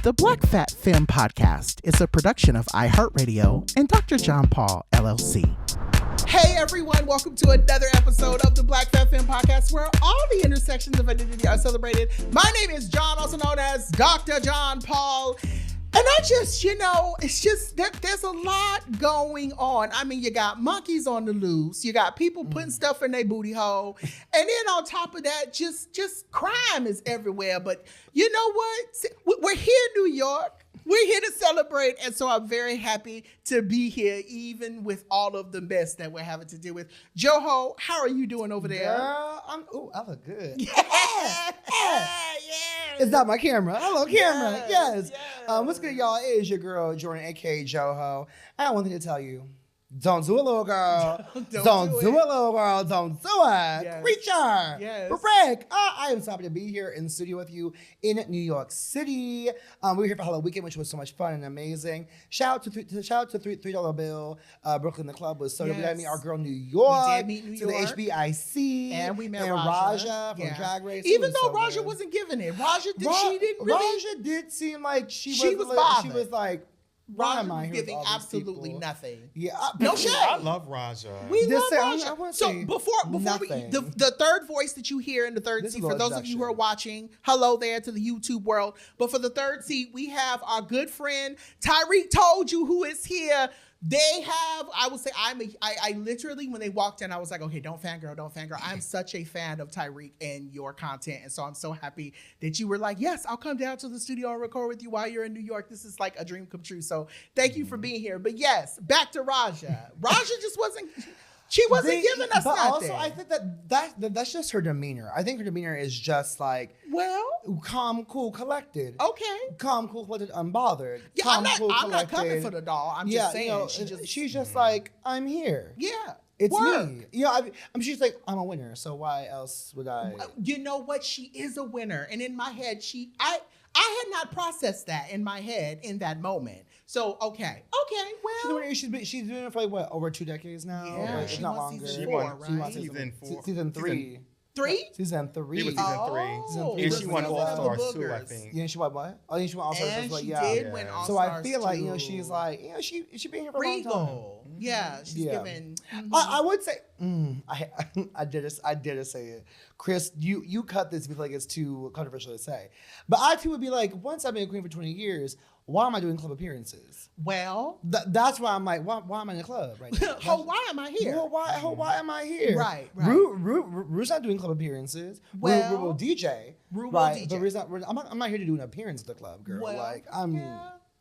The Black Fat Femme Podcast is a production of iHeartRadio and Dr. John Paul, LLC. Hey everyone, welcome to another episode of the Black Fat Femme Podcast, where all the intersections of identity are celebrated. My name is John, also known as Dr. John Paul. And it's just, there's a lot going on. I mean, you got monkeys on the loose. You got people putting stuff in their booty hole. And then on top of that, just crime is everywhere. But you know what? We're here in New York. We're here to celebrate. And so I'm very happy to be here, even with all of the mess that we're having to deal with. Joho, how are you doing over there? Girl, I look good. Yeah. Is that my camera? Hello, camera. Yes. Yes. What's good, y'all? It is your girl, Jordan, a.k.a. Joho. I have one thing to tell you. Don't do it, little girl. Don't do it, little girl. Don't do it. Yes. Creature. Yes. Break. I am so happy to be here in the studio with you in New York City. We were here for Halloween weekend, which was so much fun and amazing. Shout out to $3 Bill. Brooklyn, the club was so good. We got to meet our girl New York. We did meet New York. To the HBIC. And we met Raja from Drag Race. Even though Raja wasn't giving it. Raja did seem like she was bothered. She was like, Raja was giving absolutely nothing. Yeah, no shade. I love Raja. We love I Raja. So before the third voice that you hear in the third seat, for those of you who are watching, hello there to the YouTube world. But for the third seat, we have our good friend Tyreak Told You, who is here. They have, I would say, I literally, when they walked in, I was like, okay, don't fangirl. I'm such a fan of Tyreak and your content. And so I'm so happy that you were like, yes, I'll come down to the studio and record with you while you're in New York. This is like a dream come true. So thank you for being here. But yes, back to Raja. Raja just wasn't... She wasn't giving us but nothing. Also, I think that's just her demeanor. I think her demeanor is just like, well, calm, cool, collected. Okay. Calm, cool, collected, unbothered. Yeah, calm, I'm not coming for the doll. I'm just saying. She's just like, I'm here. Yeah. It's me. She's like, I'm a winner. So why else would I? You know what? She is a winner. And in my head, I had not processed that in my head in that moment. So, okay, well. She's doing it for like, what, over 2 decades now? Yeah, she not longer. Season 4, right? Season 4. Season 3. Three? Season 3. It was season 3. And she won All Stars too, I think. Yeah, she won what? Oh, she won All Stars. And she did win All Stars. So I feel like, she's like, she been here for a long time. Yeah, she's given. I would say, I did say it. Chris, you cut this because like it's too controversial to say. But I too would be like, once I've been a queen for 20 years, why am I doing club appearances? Well, that's why I'm like, why am I in the club right now? Why am I here? Why am I here? Right. Rue's not doing club appearances. Well, Rue will DJ. Rue will right, DJ. But I'm not here to do an appearance at the club, girl. Well, like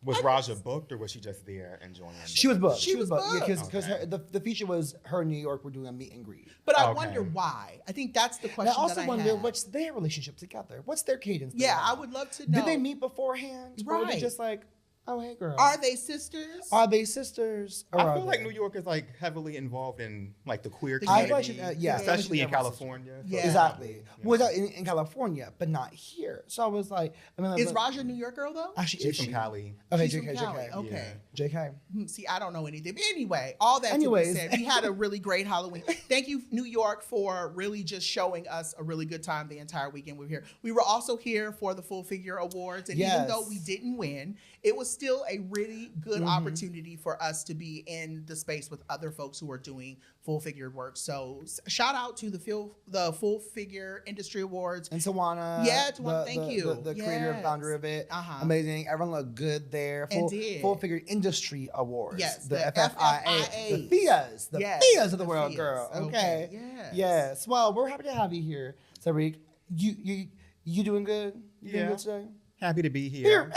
Was Raja booked or was she just there enjoying it? She was booked. She was booked. Yeah, because the feature was her in New York. We're doing a meet and greet. But I wonder why. I think that's the question. I also wonder have. what's their relationship together. What's their cadence? Yeah, I would love to know. Did they meet beforehand? Right. Or were they just like, oh, hey, girl. Are they sisters? Are they sisters? Or I feel like New York is like heavily involved in like the queer I community, feel like especially in California. Yeah. Exactly. Yeah. Well, in California, but not here. So I was like, is Raja a New York girl though? Actually, She's from Cali. Okay, She's JK. from Cali. Okay. JK. See, I don't know anything. But anyway, all that to be said, we had a really great Halloween. Thank you, New York, for really just showing us a really good time the entire weekend we were here. We were also here for the Full Figure Awards. And even though we didn't win, it was still a really good opportunity for us to be in the space with other folks who are doing full figure work. So shout out to the Full Figure Industry Awards. And Tawana. Yeah, Tawana, thank you. The creator and founder of it. Amazing. Everyone looked good there. Full Figure Industry Awards. Yes. The FFIA. The FIAs. The FIAs of the world, girl. Okay. Yes. Well, we're happy to have you here, Tyreak. You doing good? You doing good today? Happy to be here.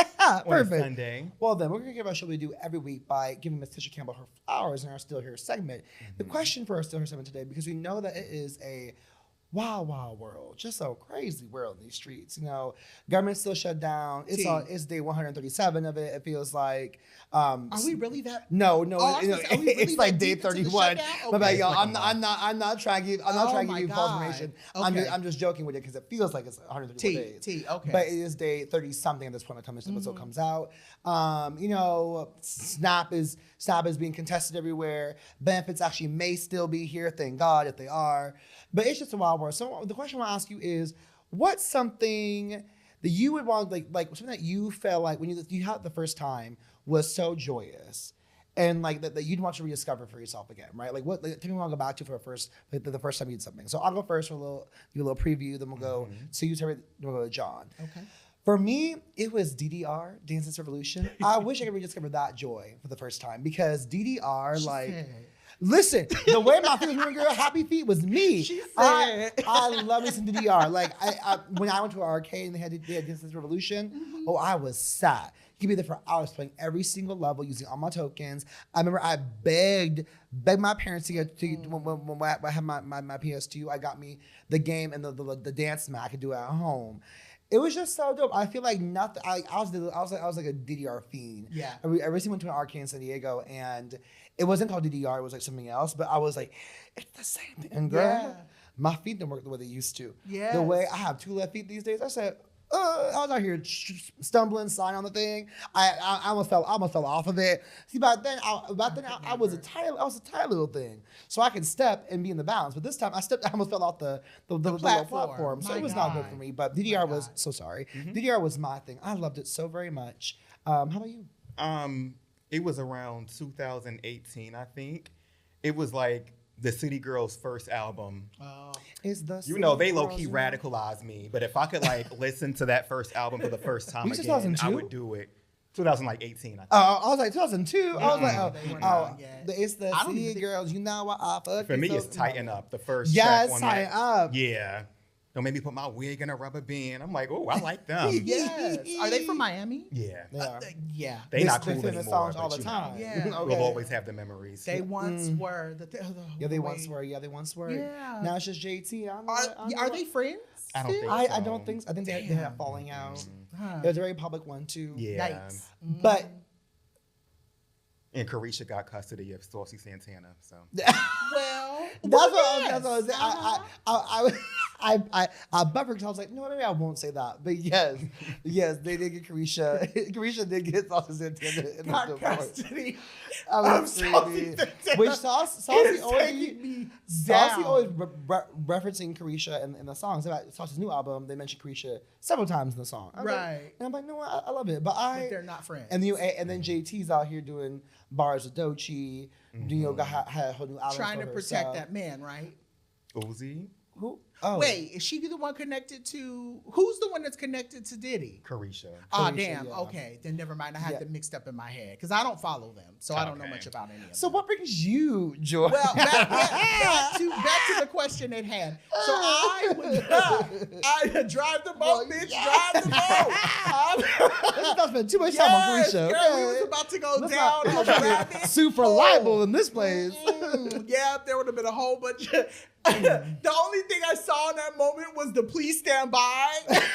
Perfect. Sunday. Well, then, we're going to give our show we do every week by giving Miss Tisha Campbell her flowers in our Still Here segment. The question for our Still Here segment today, because we know that it is a wild world, just so crazy world in these streets. Government's still shut down. It's day 137 of it. It feels like. Are we really that? No. It's like day 31. My bad, y'all. Okay. I'm not trying to give. I'm not trying to give you false information. Okay. I'm just joking with it because it feels like it's 131 days. Okay. But it is day 30 something at this point. By the time this episode comes out. SNAP is being contested everywhere. Benefits actually may still be here. Thank God if they are. But it's just a wild world. So the question I want to ask you is, what's something that you would want, like something that you felt like when you had it the first time was so joyous, and like that you'd want to rediscover for yourself again, right? Like what? Like, tell me what I'll go back to for the first time you did something. So I'll go first for do a little preview, then we'll go to you, Terry, then we'll go to John. Okay. For me, it was DDR, Dance Dance Revolution. I wish I could rediscover that joy for the first time because DDR, listen, the way my feet was moving, girl, Happy Feet was me. She said. I love me some DDR. Like I when I went to an arcade and they had Dance Dance Revolution, I was sad. You could be there for hours playing every single level using all my tokens. I remember I begged my parents to get when I had my PS2, I got me the game and the dance mat. I could do it at home. It was just so dope. I feel like nothing. I was like a DDR fiend. Yeah. I recently went to an arcade in San Diego, and it wasn't called DDR. It was like something else. But I was like, it's the same thing. And girl, my feet don't work the way they used to. Yeah. The way I have 2 left feet these days. I said, I was out here stumbling, sliding on the thing. I almost fell off of it. See, back then I was a tiny little thing, so I could step and be in the balance. But this time I almost fell off the platform. So it was not good for me. But DDR was so sorry. DDR was my thing. I loved it so very much. How about you? It was around 2018, I think. It was like the City Girls' first album. They low-key radicalized me. But if I could listen to that first album for the first time again, 2002? I would do it. 2018, I think. I was like 2002. I was like, it's the I don't City even Girls. You know what I fuck. For me, it's Tighten Up, the first Yes, track on Tighten that. Up. Yeah. Don't make me put my wig in a rubber band. I'm like, oh, I like them. Yes. Are they from Miami? Yeah. They are. Yeah. They not cool sing the anymore. songs all but the you know, time. Yeah. Okay. We'll always have the memories. They once were. They once were. Yeah, they once were. Yeah. Now it's just JT. Are they friends? I don't think I so. don't think so. I think they had a falling out. Huh. It was a very public one too. Yeah. Yikes. But And Carisha got custody of Saucy Santana. So Well, that's what I was saying. I buffered because I was like, no, maybe I won't say that. But yes, they did get Carisha. Carisha did get Saucy Santana in the custody. Which Saucy always down. referencing Carisha in the songs. About Saucy's new album, they mentioned Carisha several times in the song. Right. And I'm like, no, I love it. But they're not friends. And then JT's out here doing bars with Doechii. Had a whole new album Trying for to herself. protect that man, right? Uzi, Who? Oh. Wait, is she the one connected to? Who's the one that's connected to Diddy? Carisha. Ah, Carisha, damn. yeah. Okay, then never mind. I had them mixed up in my head because I don't follow them, so I don't know Okay. much about any of them. So what brings you joy? Well, back to the question at hand. So I drive the boat, bitch. Drive the boat. Let's not spend too much time on Yes, Carisha. girl, we okay? was about to go Let's down not- a rabbit Super hole. libel in this place. Yeah, there would have been a whole bunch of... The only thing I saw in that moment was the please stand by. And then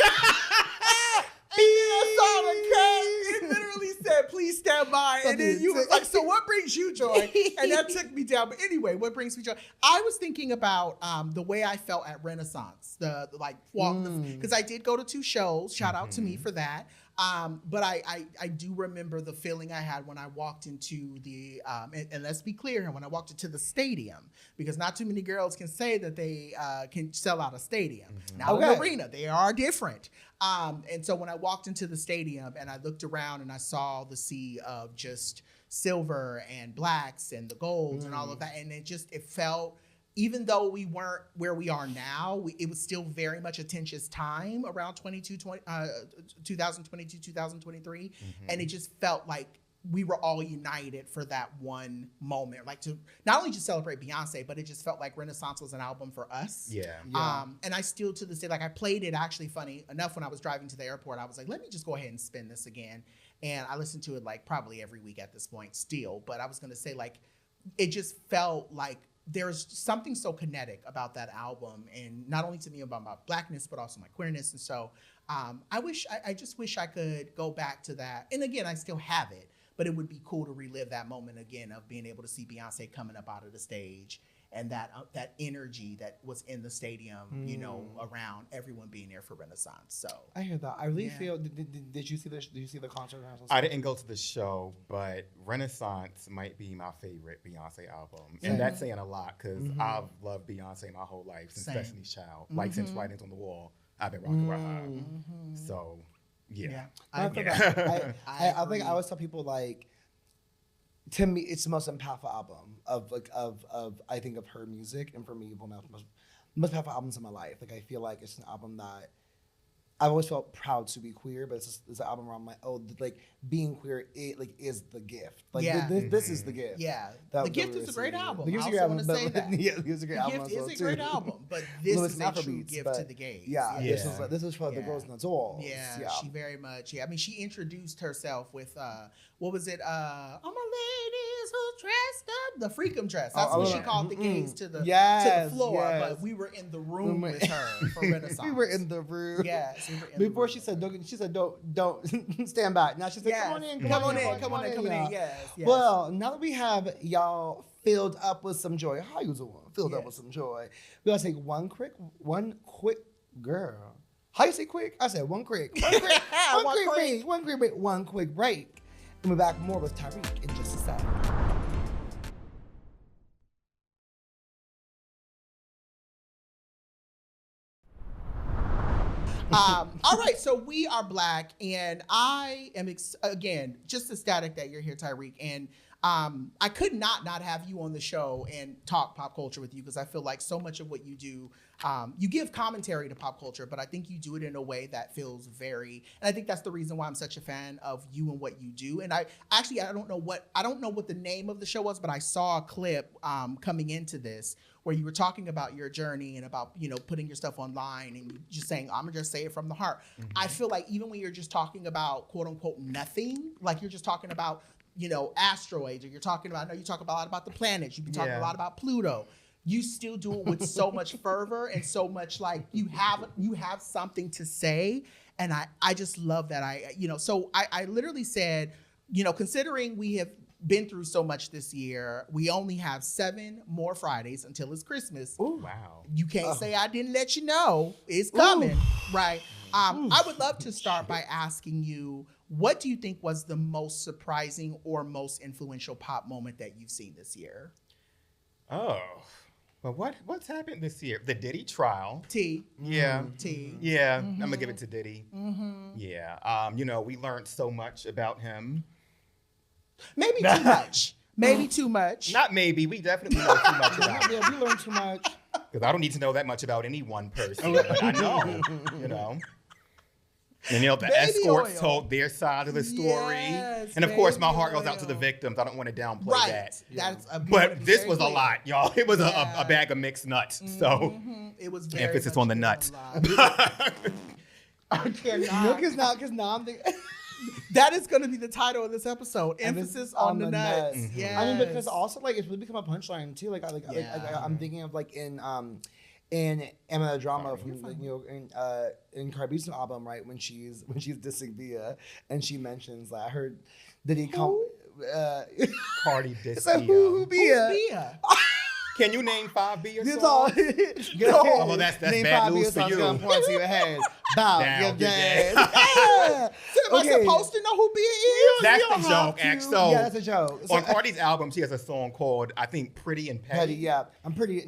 I saw the cut. It literally said, please stand by. And then you was like, so what brings you joy? And that took me down. But anyway, what brings me joy? I was thinking about the way I felt at Renaissance. Because I did go to 2 shows. Shout out to me for that. But I do remember the feeling I had when I walked into the, and let's be clear here, when I walked into the stadium, because not too many girls can say that they can sell out a stadium. Now an arena, they are different. And so when I walked into the stadium and I looked around and I saw the sea of just silver and blacks and the golds and all of that, and it felt, even though we weren't where we are now, it was still very much a tense time around 2022, 2023. And it just felt like we were all united for that one moment. Like to not only just celebrate Beyonce, but it just felt like Renaissance was an album for us. Yeah. And I still to this day, like I played it actually funny enough when I was driving to the airport. I was like, let me just go ahead and spin this again. And I listened to it like probably every week at this point still. But I was going to say like, it just felt like there's something so kinetic about that album, and not only to me about my blackness, but also my queerness. And so I just wish I could go back to that. And again, I still have it, but it would be cool to relive that moment again of being able to see Beyonce coming up out of the stage and that energy that was in the stadium, around everyone being there for Renaissance. So I hear that. I really feel. Did you see the? Did you see the concert? I didn't go to the show, but Renaissance might be my favorite Beyonce album, and that's saying a lot because I've loved Beyonce my whole life since Same. Destiny's Child, like since Writings on the Wall. I've been rocking with her. So, yeah. I think I always tell people, like, to me, it's the most impactful album of I think of her music, and for me, one of the most impactful albums in my life. Like, I feel like it's an album that I've always felt proud to be queer, but it's an album where I'm like, oh, like being queer, is the gift. Like this is the gift. Yeah, The Gift is a great album. The Gift is a great album. Yeah, The Gift is a great album. The Gift is a great album, but this is a true gift to the gays. Yeah, this is for the girls in the dolls. Yeah, she very much. Yeah, I mean, she introduced herself with what was it? All my ladies who dressed up, the Freakum dress. That's what she called the gays to the floor. But we were in the room with her for Renaissance. We were in the room. Yes. Before she said, don't stand back. Now she said, come on in. Yes. Well, now that we have y'all filled up with some joy, how you doing? Filled up with some joy. We gotta take one quick girl. How you say quick? I said one quick break. And we're back more with Tyreak in just a sec. All right, so we are Black, and I am again just ecstatic that you're here, Tyreak. And I could not have you on the show and talk pop culture with you, because I feel like so much of what you do, you give commentary to pop culture, but I think you do it in a way that feels and I think that's the reason why I'm such a fan of you and what you do. And I don't know what the name of the show was, but I saw a clip coming into this where you were talking about your journey and about, putting your stuff online and just saying, I'm gonna just say it from the heart. Mm-hmm. I feel like even when you're just talking about quote unquote nothing, like you're just talking about, asteroids, or you're talking about, I know you talk a lot about the planets, you've been talking a lot about Pluto. You still do it with so much fervor and so much like you have something to say. And I just love that. So I literally said, considering we have been through so much this year, we only have 7 more Fridays until it's Christmas. Ooh, wow. You can't say I didn't let you know. It's coming, right? I would love to start by asking you, what do you think was the most surprising or most influential pop moment that you've seen this year? Oh, well, what's happened this year? The Diddy trial. T. Yeah. T. Yeah, I'm gonna give it to Diddy. Mm-hmm. Yeah. We learned so much about him. Maybe too much. Maybe too much. Not maybe. We definitely know too much about him. Yeah, we learned too much. Because I don't need to know that much about any one person. But I know, And the Baby escorts oil. told their side of the story. Yes, and of course, my baby heart goes out to oil. the victims. I don't want to downplay that. That's But this was clear. a lot, y'all. It was a bag of mixed nuts. So it was very emphasis much on the a nuts. lot. I cannot. No, because now I'm thinking. That is going to be the title of this episode. Emphasis on the nuts. Mm-hmm. Yes. I mean, because also like it's really become a punchline too. I'm thinking of like in Emma Drama from in Cardi's album, right, when she's dissing Bia and she mentions like I heard did he come Cardi dissed it's like, Bia. who Bia? Who's Bia? Can you name 5 Bia This songs? all. Oh, well, that's Name bad 5 news Bia for songs you. gonna point to your head. Bow Down your your dad. dad. So am I supposed to know who Bia is? That's You don't the have joke, to. actually. So Yeah, that's a joke. So, on Cardi's album, she has a song called, I think, Pretty and Petty. petty, yeah. I'm pretty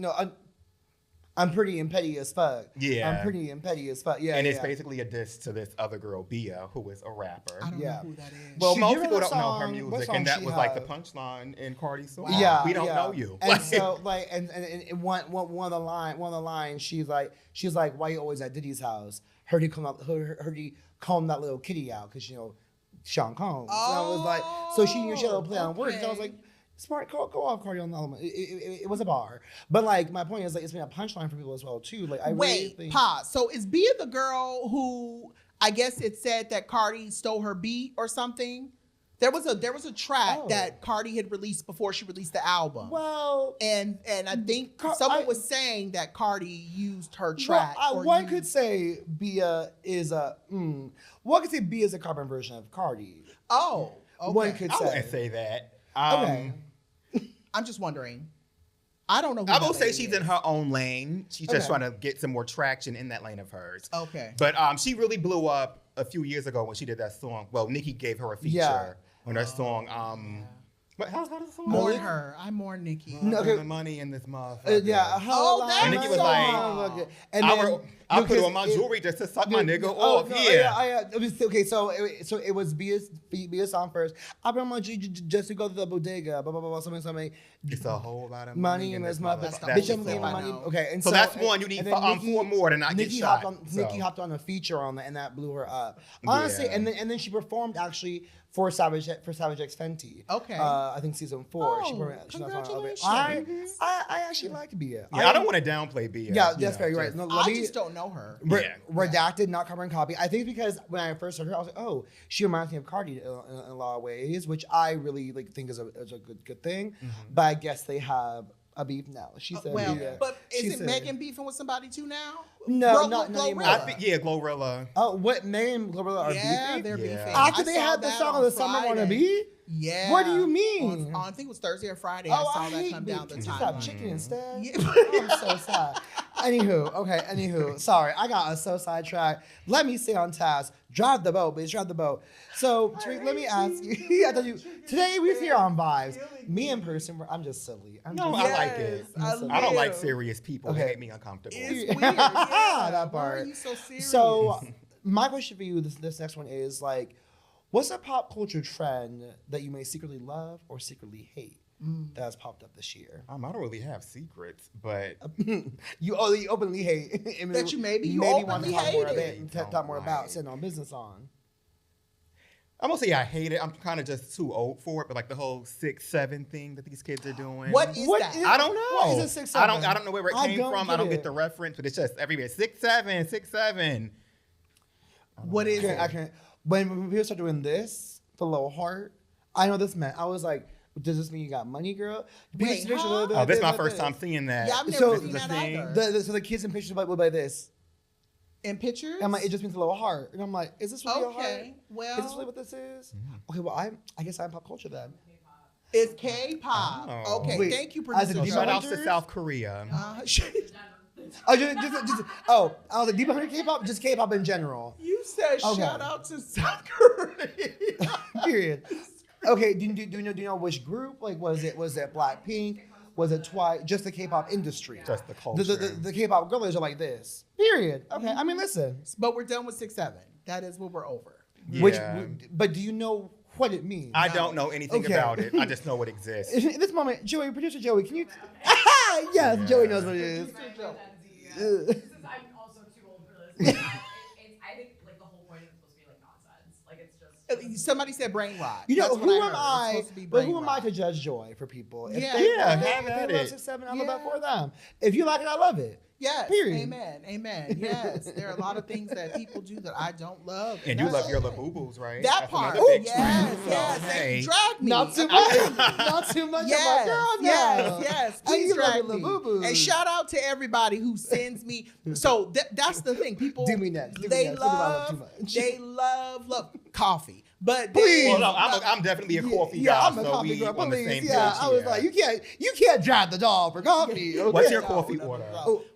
and petty as fuck. Yeah. I'm pretty and petty as fuck. Yeah. And it's yeah. basically a diss to this other girl, Bia, who is a rapper. I don't know Yeah. who that is. Well, She most did people a don't know her song- what music, song and that she was like the have? punchline in Cardi's song. Yeah, We don't yeah. know you. And so like, and one of the lines, she's like, why you always at Diddy's house? Heard he comb that little kitty out because Sean Combs. So I was like, so she had a play on words. So I was like, smart, go off, Cardi on the element. It was a bar, but like my point is like it's been a punchline for people as well too. Like I really think. Pause. So is Bia the girl who I guess it said that Cardi stole her beat or something? There was a track that Cardi had released before she released the album. Well, and I think someone was saying that Cardi used her track. Well, one could say Bia is one could say Bia is a carbon version of Cardi. Oh, okay. One could I say. wouldn't say that. Okay. I'm just wondering. I don't know who I that will say lady she's is. in her own lane. She's just Okay. trying to get some more traction in that lane of hers. Okay. But she really blew up a few years ago when she did that song. Well, Nicki gave her a feature Yeah. on her song. But how's the song? Mourn her. I mourn Nicki. No, okay. The money in this motherfucker. Yeah. Oh, that And Nicki was like, and then, I put on my jewelry just to suck my nigga off. Okay, so it was be a song first. I put on my jewelry just to go to the bodega. Blah blah blah. Something. It's a whole lot of money in this mother. Bitch, I'm getting my money. Okay, and so that's one. You need 4 more to not get shot. Nikki hopped on a feature on that, and that blew her up. Honestly, and then she performed actually for Savage X Fenty. Okay. I think season 4. Congratulations. I actually liked Bia. Yeah, I don't want to downplay Bia. Yeah, that's very right. No, I just don't know her. Redacted, not covering copy. I think because when I first heard her, I was like, oh, she reminds me of Cardi in a lot of ways, which I really think is a good thing. Mm-hmm. But I guess they have a beef now. She said, but isn't Megan beefing with somebody too now? No, not anymore. Glorilla. Oh, what Megan and Glorilla are beefing? Yeah, they're beefing. After they had the song of the Summer Wanna Be? Yeah. What do you mean? I think it was Thursday or Friday. I saw that come down the timeline. Can you stop chicken instead? Yeah. I'm so sad. Anywho. Sorry, I got us so sidetracked. Let me stay on task. Drive the boat, bitch. Drive the boat. So, Tyreak, let me ask you. I told you today we're here on Vibes. Me in person, I'm just silly. I like it. I don't like serious people. They make me uncomfortable. It's weird. Yeah. That part. Why are you so serious? So, my question for you, this next one is like, what's a pop culture trend that you may secretly love or secretly hate that has popped up this year? I don't really have secrets, but you openly hate that you maybe want to talk more of it and talk more about sitting on business on. I'm gonna say I hate it. I'm kind of just too old for it, but like the whole 6'7" thing that these kids are doing. What is that? I don't know. What is a 6'7"? I don't know where it came from. I don't get the reference, but it's just everywhere. 6'7". What is it? I can't. When people start doing this, the little heart, I know this meant. I was like, does this mean you got money, girl? Wait, huh? This is my first time seeing that. Yeah, I've never seen that either. So the kids in pictures by this. In pictures? I'm like, it just means a little heart. And I'm like, is this really a heart? Well, is this really what this is? Okay, well, I guess I'm pop culture then. It's K-pop. Oh. Okay, wait, thank you, producer. Shout out to South Korea. I was like, Demon Hunter K-pop, just K-pop in general. You said shout out to South Korea. Period. Okay, do you know which group? Like, was it Blackpink? Was it Twice? Just the K-pop industry. Just the culture. The K-pop girls are like this. Period. Okay, I mean, listen. But we're done with 6'7". That is what we're over. Yeah. But do you know what it means? I don't know anything about it. I just know it exists. In this moment, producer Joey, can you? Yes, yeah. Joey knows what it is. I'm also too old for this. I think like the whole point is supposed to be like nonsense. Like it's just. Somebody said brain rot. You know, who am I? But who am I to judge Joy for people? If they love 6'7", I'm about for them. If you like it, I love it. Yes. Period. Amen. Yes. There are a lot of things that people do that I don't love. And you love your Labubu's, right? That part. Yes. Hey. Drag me. Not too much. Not too much. Yes. Of my girl now. Yes. Please drag me. Labubu's. And shout out to everybody who sends me. So that's the thing. People. Do me next. They love coffee. But please. Well, no, I'm definitely a coffee guy. I'm a coffee girl. On the same page, I was like, you can't drive the dog for coffee. Okay? What's your coffee order?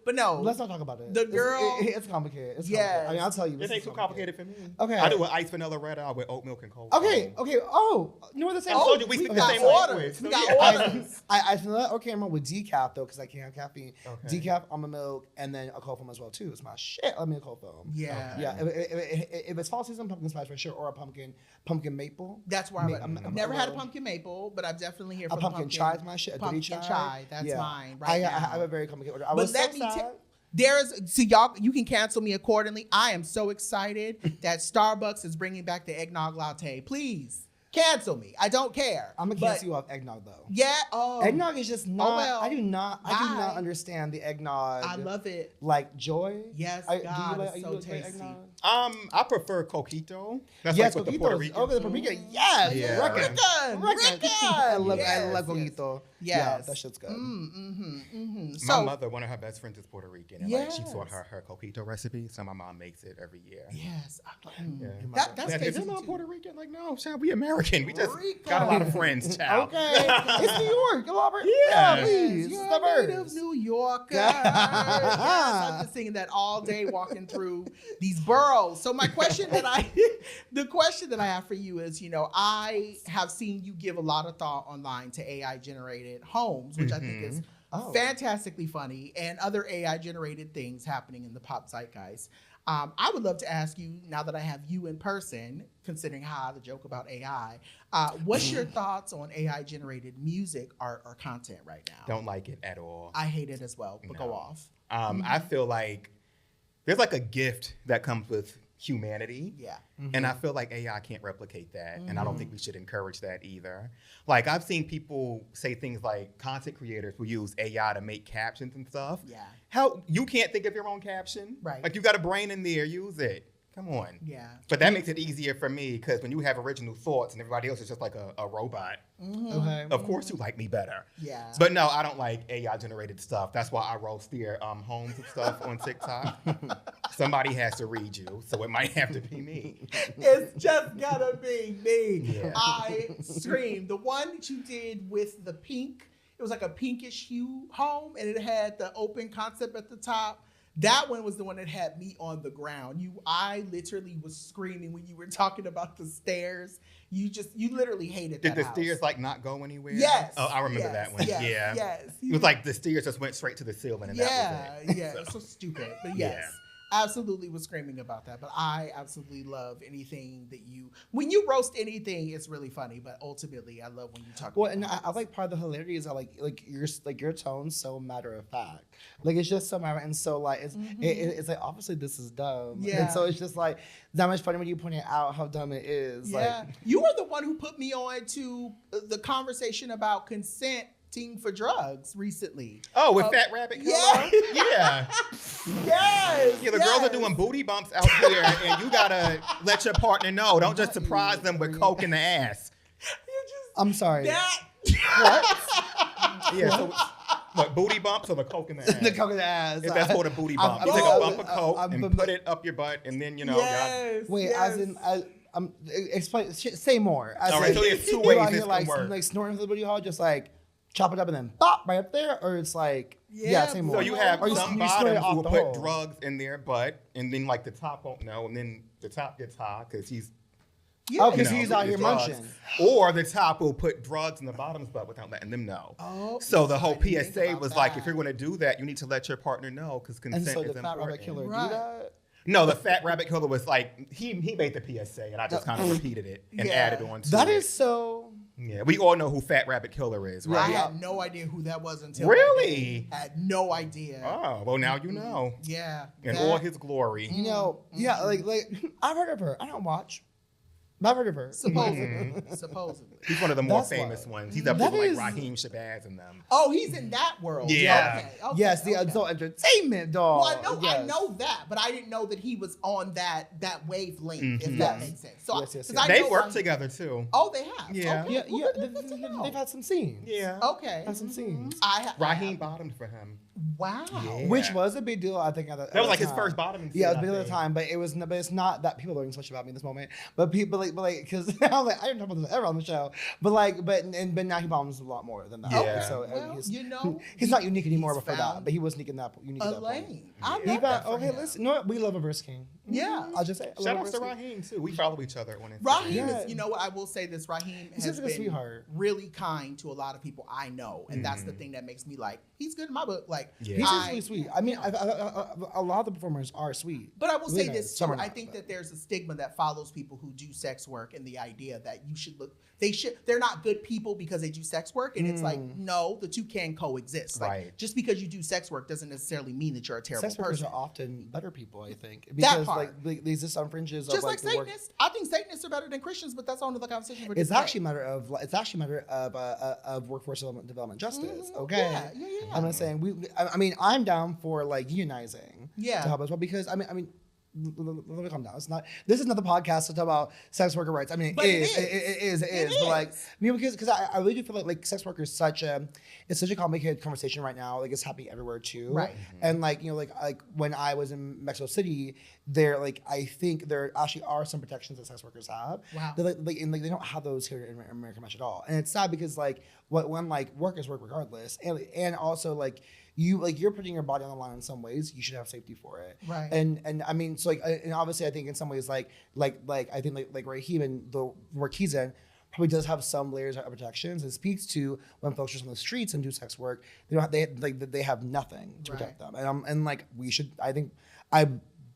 But no, let's not talk about it. The girl, it's complicated. It's complicated. I mean, I'll tell you. It ain't too complicated for me. Okay. I do an iced vanilla red eye with oat milk and cold. Okay. Oh, you know the same. We speak the same language. We got orders. I vanilla or caramel with decaf though, because I can't have caffeine. Okay. Decaf, almond milk, and then a cold foam as well too. It's my shit. Let me a cold foam. Yeah. Yeah. If it's fall season, pumpkin spice for sure, or a pumpkin maple. That's where I've never had a pumpkin maple, but I'm definitely here for a pumpkin chai. Is my shit. Pumpkin chai. That's mine. Right now. I have a very complicated order. But let me tell. Y'all, you can cancel me accordingly. I am so excited that Starbucks is bringing back the eggnog latte. Please cancel me. I don't care. I'm gonna cancel you off eggnog though. Yeah. Eggnog is just not. I do not understand the eggnog. I love it. Like Joy. Yes. Do you like tasty. Eggnog? I prefer coquito. That's yes, like coquito. the Puerto Rican. The Puerto Rican. Yes. Yeah. Rican. I love coquito. Yes. Yeah, that shit's good. My mother, one of her best friends is Puerto Rican, and like she taught her coquito recipe, so my mom makes it every year. Yes. That's is not Puerto Rican? Like, no, child, we American. We just got a lot of friends, child. Okay. It's New York, Robert. Yeah, please. You're a native New Yorker. Yes, I'm just singing that all day walking through these boroughs. So my question the question that I have for you is, I have seen you give a lot of thought online to AI generated homes, which I think is fantastically funny, and other AI generated things happening in the pop zeitgeist. I would love to ask you, now that I have you in person, considering how the joke about AI, what's your thoughts on AI generated music, art, or content right now? Don't like it at all. I hate it as well, but go off. I feel like there's like a gift that comes with humanity. Yeah. And I feel like AI can't replicate that. And I don't think we should encourage that either. Like, I've seen people say things like content creators will use AI to make captions and stuff. Yeah. How you can't think of your own caption? Right. Like, you got a brain in there, use it. Come on. Yeah. But that makes it easier for me because when you have original thoughts and everybody else is just like a robot, of course you like me better. Yeah. But no, I don't like AI generated stuff. That's why I roast their homes and stuff on TikTok. Somebody has to read you, so it might have to be me. It's just gotta be me. Yeah. I screamed. The one that you did with the pink, it was like a pinkish hue home, and it had the open concept at the top. That one was the one that had me on the ground. I literally was screaming when you were talking about the stairs. You literally hated that Did the house. stairs like not go anywhere? Yes. Oh, I remember that one. Yes, Yeah. Yes. It was like the stairs just went straight to the ceiling and that was it. Yeah. So stupid. But yes. Yeah. Absolutely was screaming about that. But I absolutely love anything that when you roast anything, it's really funny. But ultimately, I love when you talk about and I like part of the hilarity is that your tone's so matter of fact. Like, it's just so matter, and so like it's like, obviously this is dumb. Yeah. And so it's just like that much funny when you point out how dumb it is. Yeah. Like, You were the one who put me on to the conversation about consent for drugs recently. Oh, with Fat Rabbit Killer? Yeah. Yeah. Yes. Yeah, the girls are doing booty bumps out here, and you gotta let your partner know. Don't just surprise them with coke in the ass. I'm sorry. What? Yeah, so what, booty bumps or the coke in the ass? The coke in the ass. If that's called a booty bump. You take a bump of coke and put it up your butt, and then, you know, Yes. Wait, yes. as in, explain. Say more. all right, so there's two ways this can work. Like snorting for the booty hole, just like chop it up and then bop right up there, or it's like say more. So you have Or some you snort it bottoms off who will the put hole. drugs in their butt, and then like the top won't know, and then the top gets high because he's Oh, because you know, he's out here drugs. munching. Or the top will put drugs in the bottom's butt without letting them know. Oh, So the I whole didn't think PSA about was like, that. if you're going to do that, you need to let your partner know because And consent so is the fat rabbit important. killer Right. do that. No, the Fat Rabbit Killer was like, he made the PSA, and I just kind of repeated it and Yeah. added on to it. That is so. Yeah, we all know who Fat Rabbit Killer is, I right? had no idea who that was until Really? I had no idea. Oh, well, now you know. Yeah. In that- all his glory. You know, like I've heard of her. I don't watch, but I've heard of her. Supposedly. Supposedly. He's one of the more That's famous why. ones. He's up That there with is- like Raheem Shabazz and them. Oh, he's in that world. Yeah. Okay. Yes, the okay. adult entertainment dog. Well, I Yes. know that, but I didn't know that he was on that wavelength, if Mhm. that Yes. makes sense. So, Yes, yes, 'cause yes. I They know work Raheem- together too. Oh, they have. Yeah. Okay. Yeah, Well, yeah. good to know. They've had some scenes. Yeah. Okay. Had some scenes. Raheem bottomed for him. Wow. Yeah. Which was a big deal, I think. At That was like his first bottom. bottoming. Yeah, it was scene, big I at the think. time, but it's not that people are learning so much about me in this moment. But people like, because I'm like, I didn't talk about this ever on the show. But but now he bombs a lot more than that. Yeah. So Well, he's, you know, he's not unique anymore he's before found that. But he was unique in that. Unique a at that point. lane. I Yeah. love that for Okay, him. listen. You know what? We love a verse king. Yeah. I'll just say. I Shout love out a to verse king. Raheem too. We follow each other on Instagram. Raheem Yeah. is, you know what, I will say this, Raheem He's has just a been sweetheart. really kind to a lot of people I know. And that's the thing that makes me like, he's good in my book. Like, Yeah. He's I- just really sweet. I mean, a lot of the performers are sweet. But I will say Really this nice. too. Some are I not, think but- that there's a stigma that follows people who do sex work, and the idea that you should look, they're not good people because they do sex work. And it's like, no, the two can coexist. Like, Right. just because you do sex work doesn't necessarily mean that you're a terrible Sex workers person. are often better people, I think, because part. like they exist on fringes Just of like the work. Satanists. I think Satanists are better than Christians, but that's another conversation for It's different actually a matter of workforce development justice. Mhm. Okay, Yeah, yeah, yeah. I'm not saying I mean, I'm down for like unionizing. Yeah. To help as well, because I mean. Let me calm down. It's not. This is not the podcast to talk about sex worker rights. I mean, But it is. But like, is. I mean, because I really do feel like sex work is such a complicated conversation right now. Like, it's happening everywhere too. Right. And like, you know, like when I was in Mexico City, I think there actually are some protections that sex workers have. Wow. They're and they don't have those here in America much at all. And it's sad because like when workers work regardless, and also like. You're putting your body on the line in some ways. You should have safety for it, Right. And I mean, so like, and obviously, I think in some ways, like I think like Raheem and the work he's in probably does have some layers of protections. It speaks to when folks are on the streets and do sex work, they have nothing to protect them. And like we should, I think,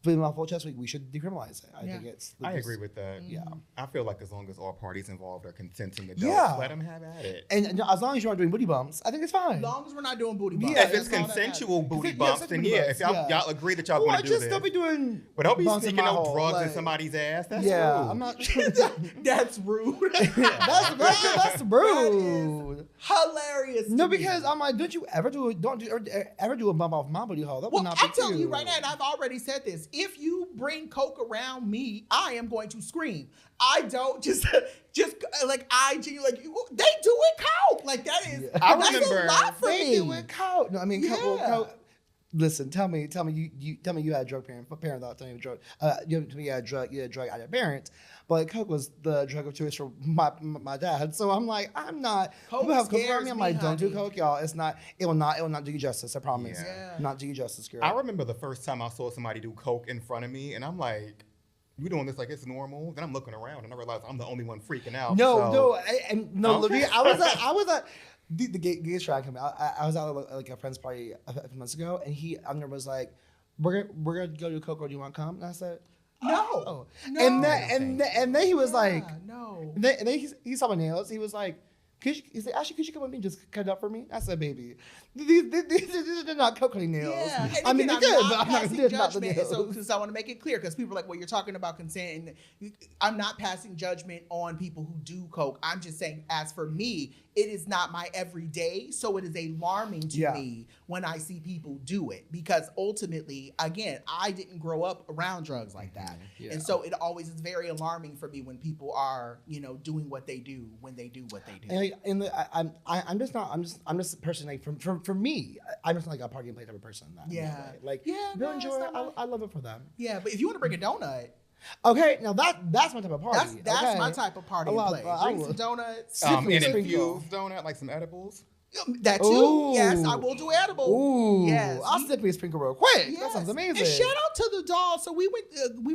but in my full chest, we should decriminalize it. I think it's. I agree with that. Yeah. I feel like as long as all parties involved are consenting adults, let them have at it. And as long as you aren't doing booty bumps, I think it's fine. As long as we're not doing booty bumps. Yeah, if it's consensual booty bumps, then if y'all agree that y'all want to do this. Don't be doing. But don't be sticking no drugs in somebody's ass. That's rude. I'm not. That's rude. That's rude. Hilarious. No, because I'm like, don't ever do a bump off my booty hole? That would not be I'm telling cute. you right now, and I've already said this. If you bring coke around me, I am going to scream. I don't just like I genuinely like they do it coke. Like that is I that's remember a lot for they me. do it coke. No, I mean coke. Listen, tell me you had a drug parent. Parent thought telling you drug. You had a drug out of your parents. But like, coke was the drug of choice for my dad. So I'm like, I'm not. Coke People have coke scares around me. I'm me, like, don't do honey. coke, y'all. It will not do you justice. I promise. Yeah. Not do you justice, girl. I remember the first time I saw somebody do coke in front of me, and I'm like, you doing this like it's normal? Then I'm looking around, and I realize I'm the only one freaking out. Literally, I was at the gay track. I was at like a friend's party a few months ago, and I was like, we're gonna go to coke, or do you want to come? And I said, No. And then he was like, no. And then he saw my nails. He was like, he said, Ashley, could you come with me and just cut it up for me? I said, baby, these are not coconut nails. Yeah. I mean, they're good, but I'm not passing going to not the judgment. nails. So, because I want to make it clear, because people are like, well, you're talking about consent, and I'm not passing judgment on people who do coke. I'm just saying, as for me, it is not my everyday, so it is alarming to me when I see people do it, because ultimately, again, I didn't grow up around drugs like that, and so it always is very alarming for me when people are, doing what they do when they do what they do. I'm just a person like for me, I'm just like a party and play type of person. They'll enjoy it. I love it for them. Yeah, but if you want to bring a donut. Okay, now that's my type of party. That's my type of party and play. Bring some donuts. An infused donut, like some edibles. That too. Ooh. Yes, I will do edible. Ooh. Yes. I'll sip me a sprinkle real quick. Yes. That sounds amazing. And shout out to the doll. So we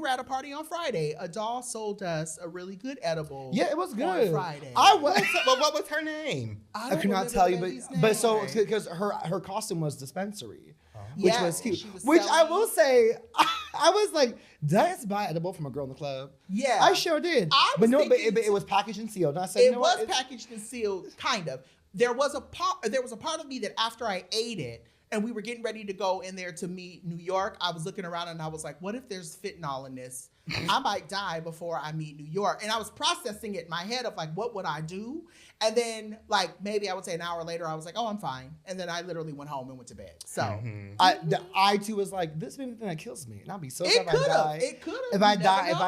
were at a party on Friday. A doll sold us a really good edible. Yeah, it was good. On Friday. I was. But what was her name? I could not tell you, but so because her costume was dispensary, which was cute. Which I will say, I was like, did I just buy edible from a girl in the club? Yeah, I sure did. But it was packaged and sealed. And I said, it was packaged and sealed, kind of. There was a part of me that after I ate it and we were getting ready to go in there to meet New York, I was looking around and I was like, what if there's fentanyl in this? I might die before I meet New York. And I was processing it in my head of like, what would I do? And then like maybe I would say an hour later, I was like, oh, I'm fine. And then I literally went home and went to bed. So I too was like, this may be the thing that kills me. And I'll be so sad if I die. It could have. If I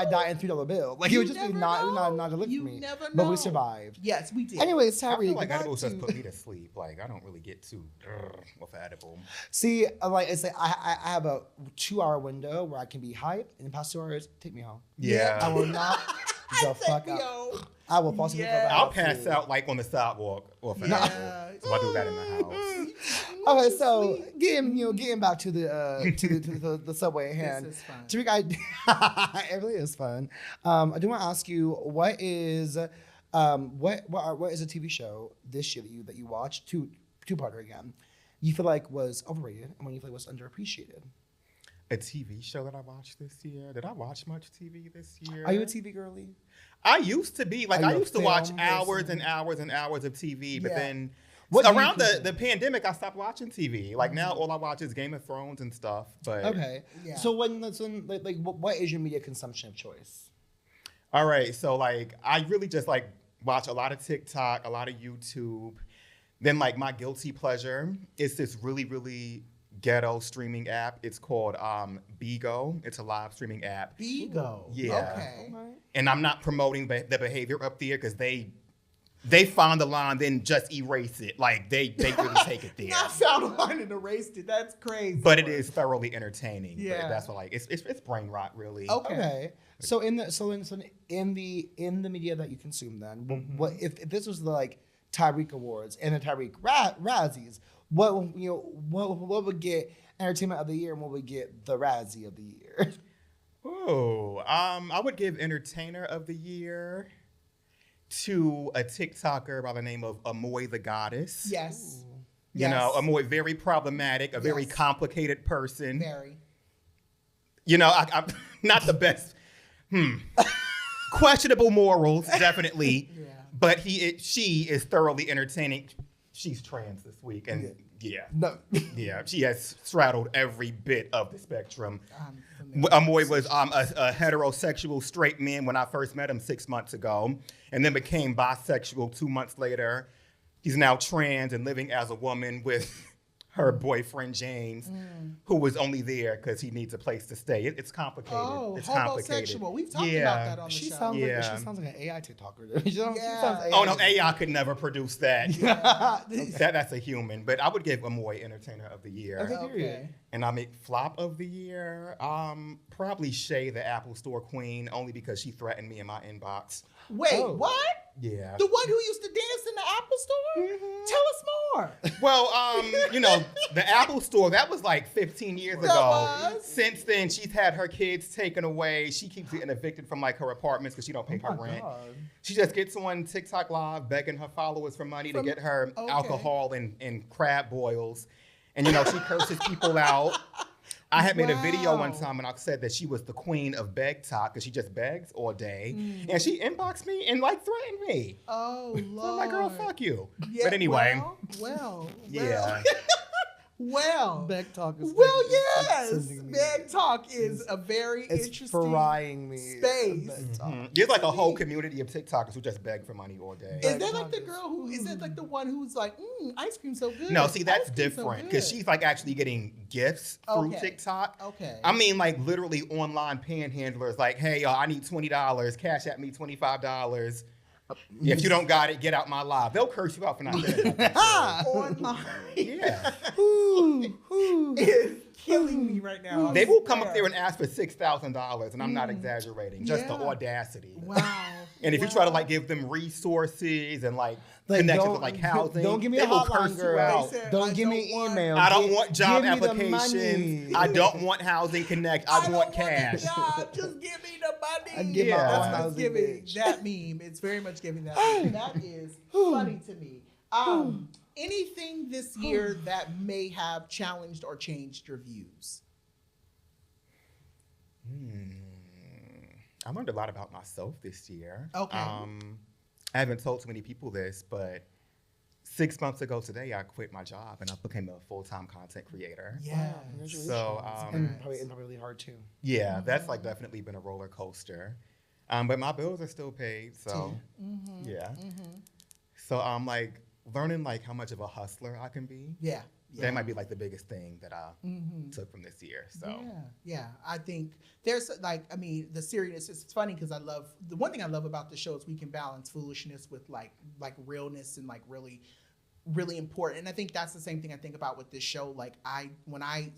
die in $3 bill. Like it would just be not to look for me. Never know. But we survived. Yes, we did. Anyways, I Tyreak, feel like edibles just put me to sleep. Like I don't really get too with edible. See, like it's like I have a 2-hour window where I can be hype, and in the past 2 hours, take me home. Yeah. I will not the fuck out. I will fall asleep. I'll pass out like on the sidewalk or for edible. So I do that in the house. Okay, so getting back to the subway at hand. This is fun. Tyreak, it really is fun. I do want to ask you, what is a TV show this year that you watched, two-parter again, you feel like was overrated and when you feel like was underappreciated? A TV show that I watched this year. Did I watch much TV this year? Are you a TV girly? I used to be. Like I used to watch hours and hours and hours of TV, but then around the pandemic, I stopped watching TV. Like now, all I watch is Game of Thrones and stuff. But okay, so what is your media consumption of choice? All right, so like I really just like watch a lot of TikTok, a lot of YouTube. Then like my guilty pleasure is this really, really ghetto streaming app. It's called Bigo. It's a live streaming app. Bigo. Yeah. Okay. And I'm not promoting the behavior up there because they found the line, then just erase it. Like they really take it there. I found a line and erased it. That's crazy. But it is thoroughly entertaining. Yeah. But that's what like it's brain rot really. Okay. So in the media that you consume, then what if this was the like Tyreak Awards and the Tyreak Razzies? What would get Entertainment of the Year and what would get the Razzie of the Year? Oh, I would give Entertainer of the Year to a TikToker by the name of Amoy the Goddess. Yes. You know, Amoy, very problematic, a very complicated person. Very. You know, I'm not the best. Questionable morals, definitely. Yeah. But she is thoroughly entertaining. She's trans this week, and she has straddled every bit of the spectrum. Amoy was a heterosexual straight man when I first met him 6 months ago, and then became bisexual 2 months later. He's now trans and living as a woman with her boyfriend James, who was only there because he needs a place to stay. It's complicated. Oh, it's homosexual. We've talked about that on the show. She sounds like an AI TikToker. She sounds AI. Oh no, AI could never produce that. That's a human. But I would give Amoy Entertainer of the Year. Okay. And I make Flop of the Year. Probably Shay, the Apple Store Queen, only because she threatened me in my inbox. Wait, what? Yeah. The one who used to dance in the Apple Store? Mm-hmm. Tell us more. Well, you know, the Apple Store, that was like 15 years ago. Since then, she's had her kids taken away. She keeps getting evicted from like her apartments because she don't pay her rent. God. She just gets on TikTok Live begging her followers for money to get her alcohol and crab boils. And, you know, she curses people out. I had made a video one time and I said that she was the queen of beg talk because she just begs all day. And she inboxed me and like threatened me. Oh, Lord. So I'm like, girl, fuck you. Yeah, but anyway. Yeah. Well, Beg talk is yes. Beg talk is a very interesting frying me space. There's like a whole community of TikTokers who just beg for money all day. Is that like the girl who, is that like the one who's like, ice cream so good? No, see, that's different because she's like actually getting gifts through TikTok. Okay. I mean, like literally online panhandlers like, hey, y'all, I need $20. Cash at me $25. If you don't got it, get out my live. They'll curse you out for not getting it. Online. Yeah. It's killing me right now. They will come up there and ask for $6,000, and I'm not exaggerating. Just the audacity. Wow. And if you try to like give them resources and like connections with like housing, don't give me a hotline, girl. Don't give me an email. I don't want job applications. I don't want housing connect. I want cash. Just give me the money. That's what's giving that meme. It's very much giving that meme. That is funny to me. Anything this year that may have challenged or changed your views? I learned a lot about myself this year. Okay. I haven't told too many people this, but 6 months ago today, I quit my job and I became a full-time content creator. Yeah. So, and probably really hard too. Yeah, that's like definitely been a roller coaster. But my bills are still paid, so yeah. So I'm like learning like how much of a hustler I can be. Yeah. That might be like the biggest thing that I took from this year. So yeah, I think there's like, I mean, the seriousness. It's funny because the one thing I love about the show is we can balance foolishness with like realness and like really, really important. And I think that's the same thing I think about with this show. Like when I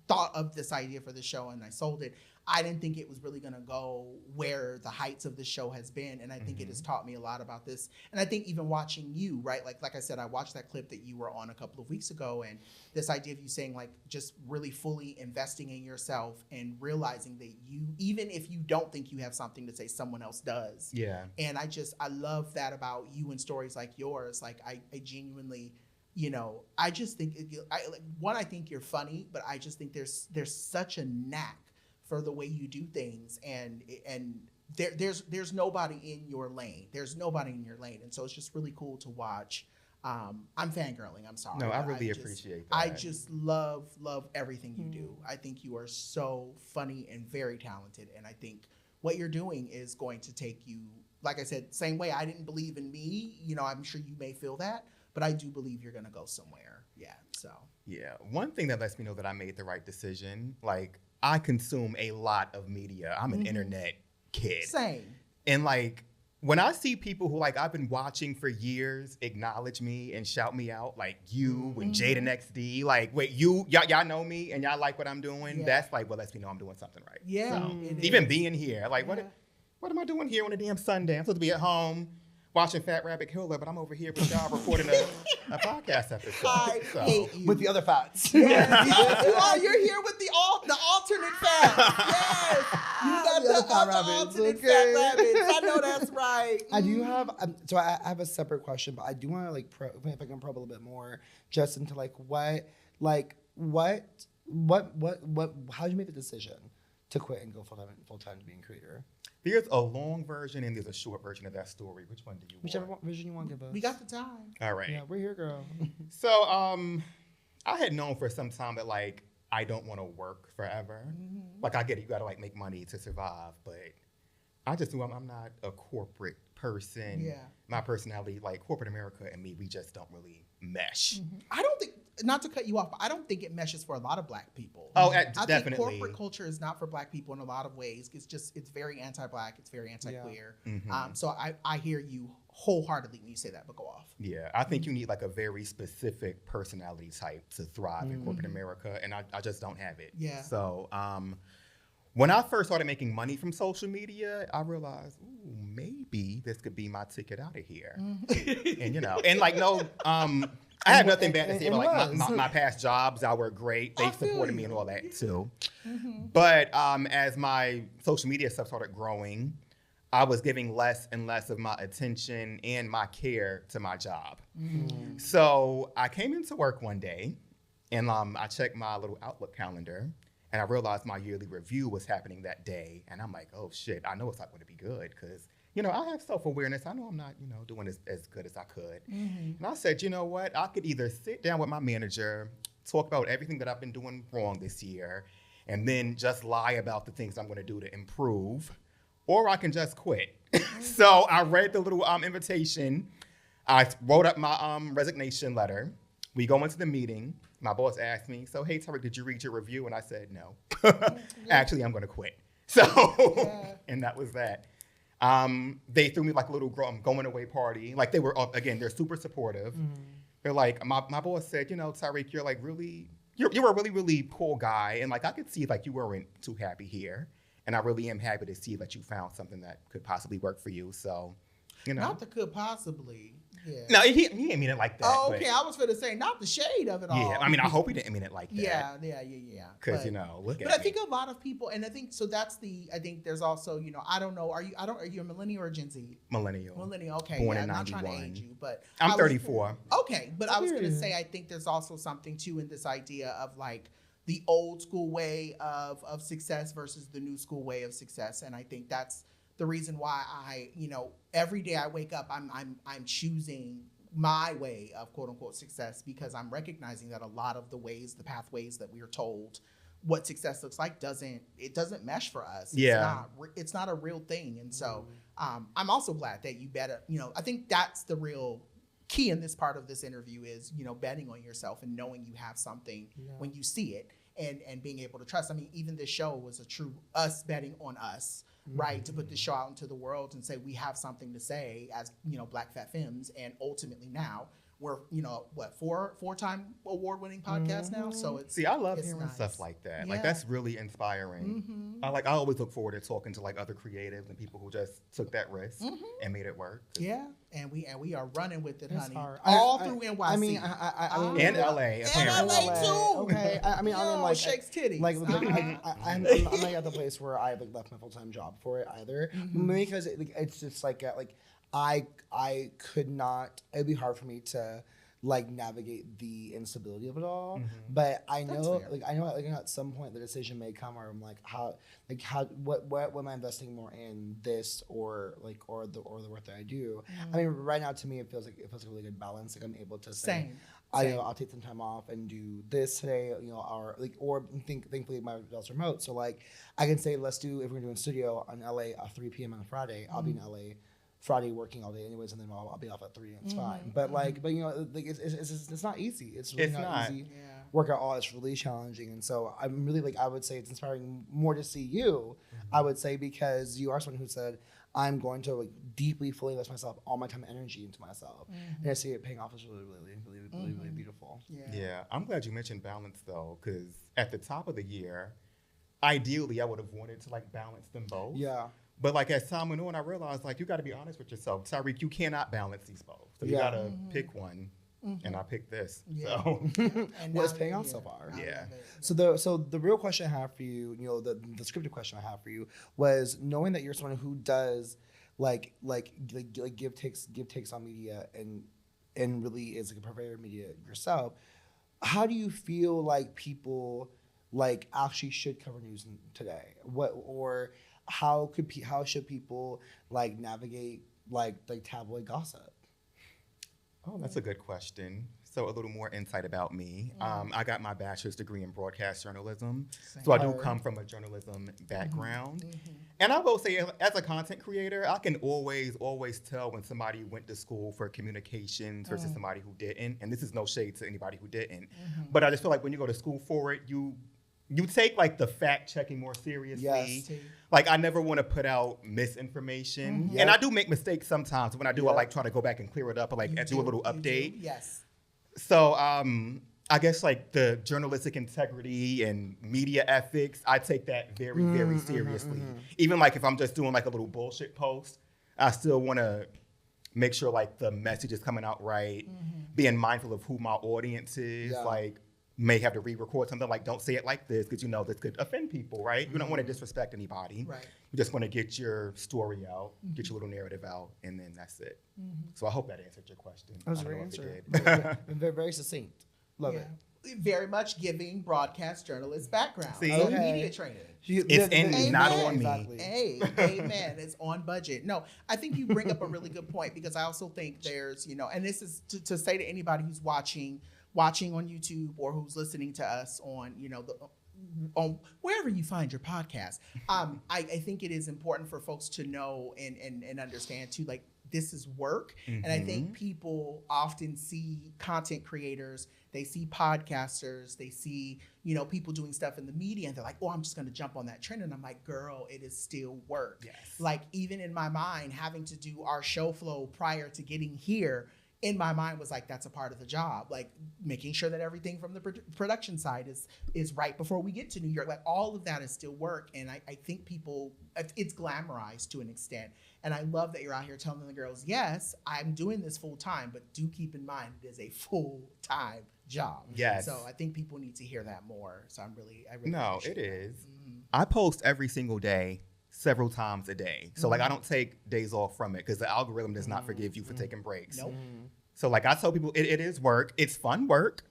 thought of this idea for the show and I sold it, I didn't think it was really going to go where the heights of the show has been. And I think it has taught me a lot about this. And I think even watching you, right? Like I said, I watched that clip that you were on a couple of weeks ago. And this idea of you saying like just really fully investing in yourself and realizing that you, even if you don't think you have something to say, someone else does. Yeah. And I love that about you and stories like yours. Like I genuinely, you know, I just think, I think you're funny, but I just think there's such a knack for the way you do things, and there's nobody in your lane. There's nobody in your lane, and so it's just really cool to watch. I'm fangirling. I'm sorry. No, I really appreciate that. I just love everything you do. I think you are so funny and very talented, and I think what you're doing is going to take you. Like I said, same way I didn't believe in me. You know, I'm sure you may feel that, but I do believe you're going to go somewhere. Yeah. So. Yeah. One thing that lets me know that I made the right decision, like. I consume a lot of media. I'm an internet kid. Same. And like when I see people who like I've been watching for years acknowledge me and shout me out, like you and Jaden XD, like wait, y'all know me and y'all like what I'm doing. Yeah. That's like what lets me know I'm doing something right. Yeah. So, even being here, like what am I doing here on a damn Sunday? I'm supposed to be at home watching Fat Rabbit Killer, but I'm over here with y'all recording a podcast episode. I hate you. With the other fats. Yes, you are. You're here with the alternate fats. Yes. You got the other alternate fat rabbits. I know that's right. I do have, so I have a separate question, but I do want to if I can probe a little bit more just into how did you make the decision to quit and go full-time to being a creator? There's a long version and there's a short version of that story. Which one do you want? Whichever version you want to give us. We got the time. All right. Yeah, we're here, girl. So, I had known for some time that I don't want to work forever. Mm-hmm. I get it, you gotta make money to survive, but I just knew I'm not a corporate person. Yeah. My personality, corporate America and me, we just don't really mesh. Mm-hmm. I don't think, not to cut you off, but I don't think it meshes for a lot of Black people. Oh, I definitely. think corporate culture is not for Black people in a lot of ways. It's very anti-Black, it's very anti-queer. Yeah. Mm-hmm. So I hear you wholeheartedly when you say that, but go off. Yeah, I think you need a very specific personality type to thrive in corporate America, and I just don't have it. Yeah. So when I first started making money from social media, I realized, ooh, maybe this could be my ticket out of here. And I have nothing bad to say about my past jobs. I were great. They supported me and all that too. Mm-hmm. But as my social media stuff started growing, I was giving less and less of my attention and my care to my job. Mm-hmm. So I came into work one day and I checked my little Outlook calendar and I realized my yearly review was happening that day. And I'm like, oh shit, I know it's not going to be good because I have self-awareness. I know I'm not, doing as good as I could. Mm-hmm. And I said, you know what? I could either sit down with my manager, talk about everything that I've been doing wrong this year, and then just lie about the things I'm going to do to improve, or I can just quit. So I read the little invitation. I wrote up my resignation letter. We go into the meeting. My boss asked me, so, hey, Tyreak, did you read your review? And I said, no. Actually, I'm going to quit. So, and that was that. They threw me a little going away party. They were, again, they're super supportive. Mm-hmm. They're my boss said, Tyreak, you're you're a really, really cool guy. And I could see you weren't too happy here. And I really am happy to see that you found something that could possibly work for you. So, Not that could possibly. Yeah. No, he didn't mean it like that. Oh, okay. I was going to say, not the shade of it all. Yeah, I hope he didn't mean it like that. Yeah. Because, look at me. But I think a lot of people, and I think, so that's I think there's also, I don't know, are you a millennial or a Gen Z? Millennial, okay. Born in I'm 91. Not trying to age you, but. I'm 34. Okay, but I was going to say, I think there's also something, too, in this idea of, the old school way of success versus the new school way of success. And I think that's the reason why every day I wake up, I'm choosing my way of quote unquote success, because I'm recognizing that a lot of the pathways that we are told what success looks like doesn't mesh for us. It's not a real thing. And so I'm also glad that you bet, I think that's the real key in this part of this interview is, betting on yourself and knowing you have something when you see it and being able to trust. Even this show was a true us betting on us. Right, to put the show out into the world and say we have something to say as Black Fat Femmes, and ultimately now we're four-time award-winning podcast now. So I love hearing stuff like that. Yeah. That's really inspiring. I always look forward to talking to other creatives and people who just took that risk and made it work. Yeah, and we are running with it, honey. Hard. All through NYC. I mean, and LA, apparently. And LA too. Okay, shakes titties. I'm not at the place where I left my full-time job for it either, because it's just I could not. It'd be hard for me to navigate the instability of it all. But I know, at some point the decision may come where I'm what am I investing more in, this or the work that I do? Right now to me it feels like a really good balance. I'm able to say, I'll take some time off and do this today, thankfully my job's remote, so I can say if we're gonna do a studio on LA at 3 p.m. on a Friday, I'll be in LA Friday working all day anyways, and then I'll be off at 3 and it's fine. But it's not easy. It's really not easy. Yeah. Work out all, it's really challenging. And so I'm really I would say it's inspiring more to see you, I would say, because you are someone who said, I'm going to deeply fully invest myself, all my time and energy into myself. And I see it paying off is really beautiful. Yeah, I'm glad you mentioned balance though, because at the top of the year, ideally I would have wanted to balance them both. Yeah. But like as time went on, I realized like you got to be honest with yourself. Tyreak, you cannot balance these both. So you got to pick one. And I picked this. Yeah. So and well, it's paying off so far. Yeah. So the real question I have for you, the scripted question I have for you was knowing that you're someone who does like give takes on media and really is like a purveyor of media yourself. How do you feel like people like actually should cover news today? How should people like navigate like tabloid gossip? Oh, that's a good question. So a little more insight about me. I got my bachelor's degree in broadcast journalism. So I do come from a journalism background. And I will say, as a content creator, I can always tell when somebody went to school for communications versus somebody who didn't. And this is no shade to anybody who didn't. But I just feel like when you go to school for it, you take like the fact checking more seriously. Yes. Like I never want to put out misinformation. And I do make mistakes sometimes. When I do, I like try to go back and clear it up or like do a little update. Yes. So I guess like the journalistic integrity and media ethics, I take that very, very seriously. Even like if I'm just doing like a little bullshit post, I still want to make sure like the message is coming out right, being mindful of who my audience is, like may have to re-record something like don't say it like this because this could offend people, right? You don't want to disrespect anybody. Right. You just want to get your story out, get your little narrative out, and then that's it. So I hope that answered your question. That was a I don't great know if answer. it did. Very, very succinct. Love it. Very much giving broadcast journalist background. See? So Okay. media training. It's in me, not on me. Exactly. Hey, amen. It's on budget. No, I think you bring up a really good point because I also think there's, and this is to say to anybody who's watching on YouTube or who's listening to us on, on wherever you find your podcast. I think it is important for folks to know and understand too, like this is work. And I think people often see content creators, they see podcasters, they see, people doing stuff in the media and they're like, oh, I'm just going to jump on that trend. And I'm like, girl, it is still work. Yes. Like even in my mind, having to do our show flow prior to getting here, in my mind was like, that's a part of the job. Like making sure that everything from the production side is right before we get to New York. Like all of that is still work. And I think people, it's glamorized to an extent. And I love that you're out here telling the girls, yes, I'm doing this full time, but do keep in mind it is a full time job. Yes. So I think people need to hear that more. So I really No, appreciate it that. is. I post every single day, several times a day. So like I don't take days off from it because the algorithm does not forgive you for taking breaks. Nope. So like I tell people, it is work. It's fun work.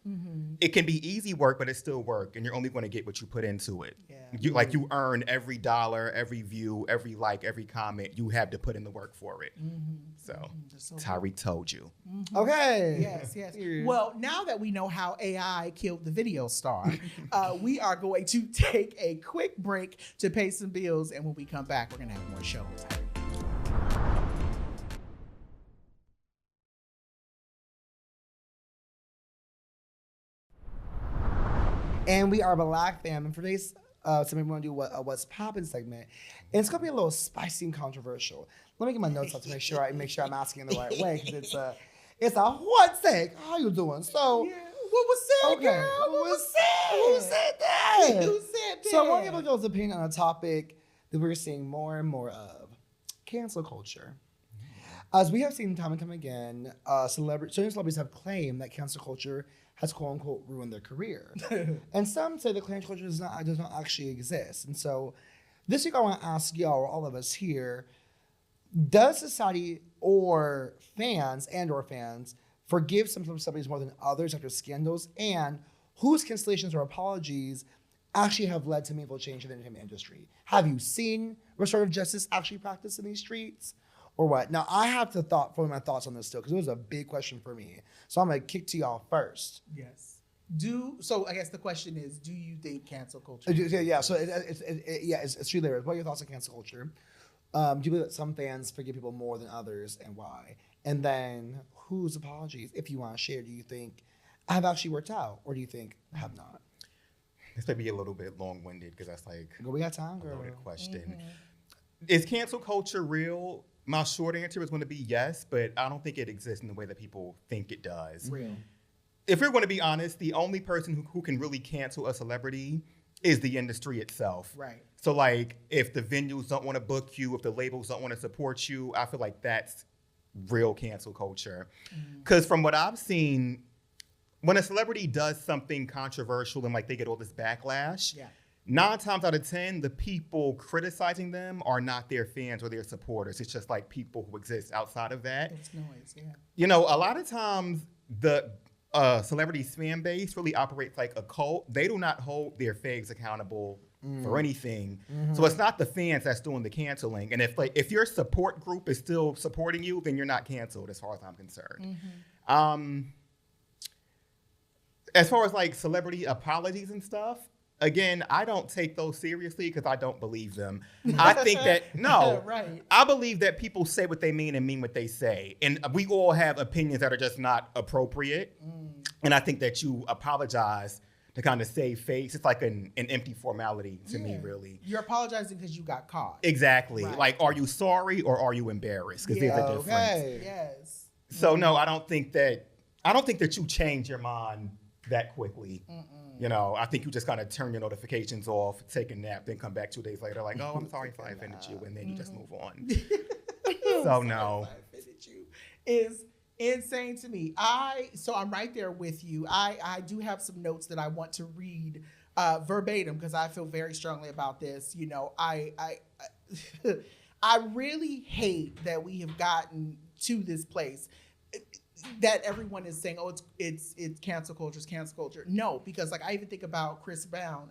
It can be easy work, but it's still work, and you're only going to get what you put into it. Yeah. You earn every dollar, every view, every like, every comment. You have to put in the work for it. So Tyreak told you. Okay. Yes. Well, now that we know how AI killed the video star, we are going to take a quick break to pay some bills, and when we come back, we're going to have more show with Tyreak. And we are Black Fam. And for today's segment, we want to do what's poppin' segment. And it's gonna be a little spicy and controversial. Let me get my notes up to make sure I'm asking in the right way because it's a hot take. How you doing? So Yeah. What was said, girl? What was said? Who said that? Who said that? So I want to give a girl's opinion on a topic that we're seeing more and more of: cancel culture. As we have seen time and time again, certain celebrities have claimed that cancel culture has quote unquote ruined their career. And some say the cancel culture does not actually exist. And so this week I want to ask y'all, or all of us here, does society or fans forgive some celebrities more than others after scandals? And whose cancellations or apologies actually have led to meaningful change in the entertainment industry? Have you seen restorative justice actually practiced in these streets? Or what? Now, I have to form my thoughts on this still, because it was a big question for me. So I'm going to kick to y'all first. Yes. So I guess the question is, do you think cancel culture? Yeah, so it's three layers. What are your thoughts on cancel culture? Do you believe that some fans forgive people more than others, and why? And then, whose apologies, if you want to share, do you think have actually worked out, or do you think have not? This may be a little bit long-winded because that's like We got time, girl. a loaded question. Is cancel culture real? My short answer is going to be yes, but I don't think it exists in the way that people think it does. Real. If we're going to be honest, the only person who can really cancel a celebrity is the industry itself. Right. So like if the venues don't want to book you, if the labels don't want to support you, I feel like that's real cancel culture. Because from what I've seen, when a celebrity does something controversial and like they get all this backlash, 9 times out of 10, the people criticizing them are not their fans or their supporters. It's just like people who exist outside of that. It's noise, You know, a lot of times the celebrity's fan base really operates like a cult. They do not hold their faves accountable for anything. So it's not the fans that's doing the canceling. And if your support group is still supporting you, then you're not canceled as far as I'm concerned. As far as like celebrity apologies and stuff, again, I don't take those seriously because I don't believe them. I think that, I believe that people say what they mean and mean what they say. And we all have opinions that are just not appropriate. And I think that you apologize to kind of save face. It's like an empty formality to me, really. You're apologizing because you got caught. Exactly. Like, are you sorry or are you embarrassed? Because there's a difference. Yes. So no, I don't think that you change your mind that quickly. You know, I think you just kind of turn your notifications off, take a nap, then come back 2 days later, like, oh, I'm sorry if I offended you, and then you just move on. So no. Is insane to me. So I'm right there with you. I do have some notes that I want to read verbatim because I feel very strongly about this. You know, I really hate that we have gotten to this place that everyone is saying, oh, it's cancel culture, it's cancel culture. No, because like I even think about Chris Brown,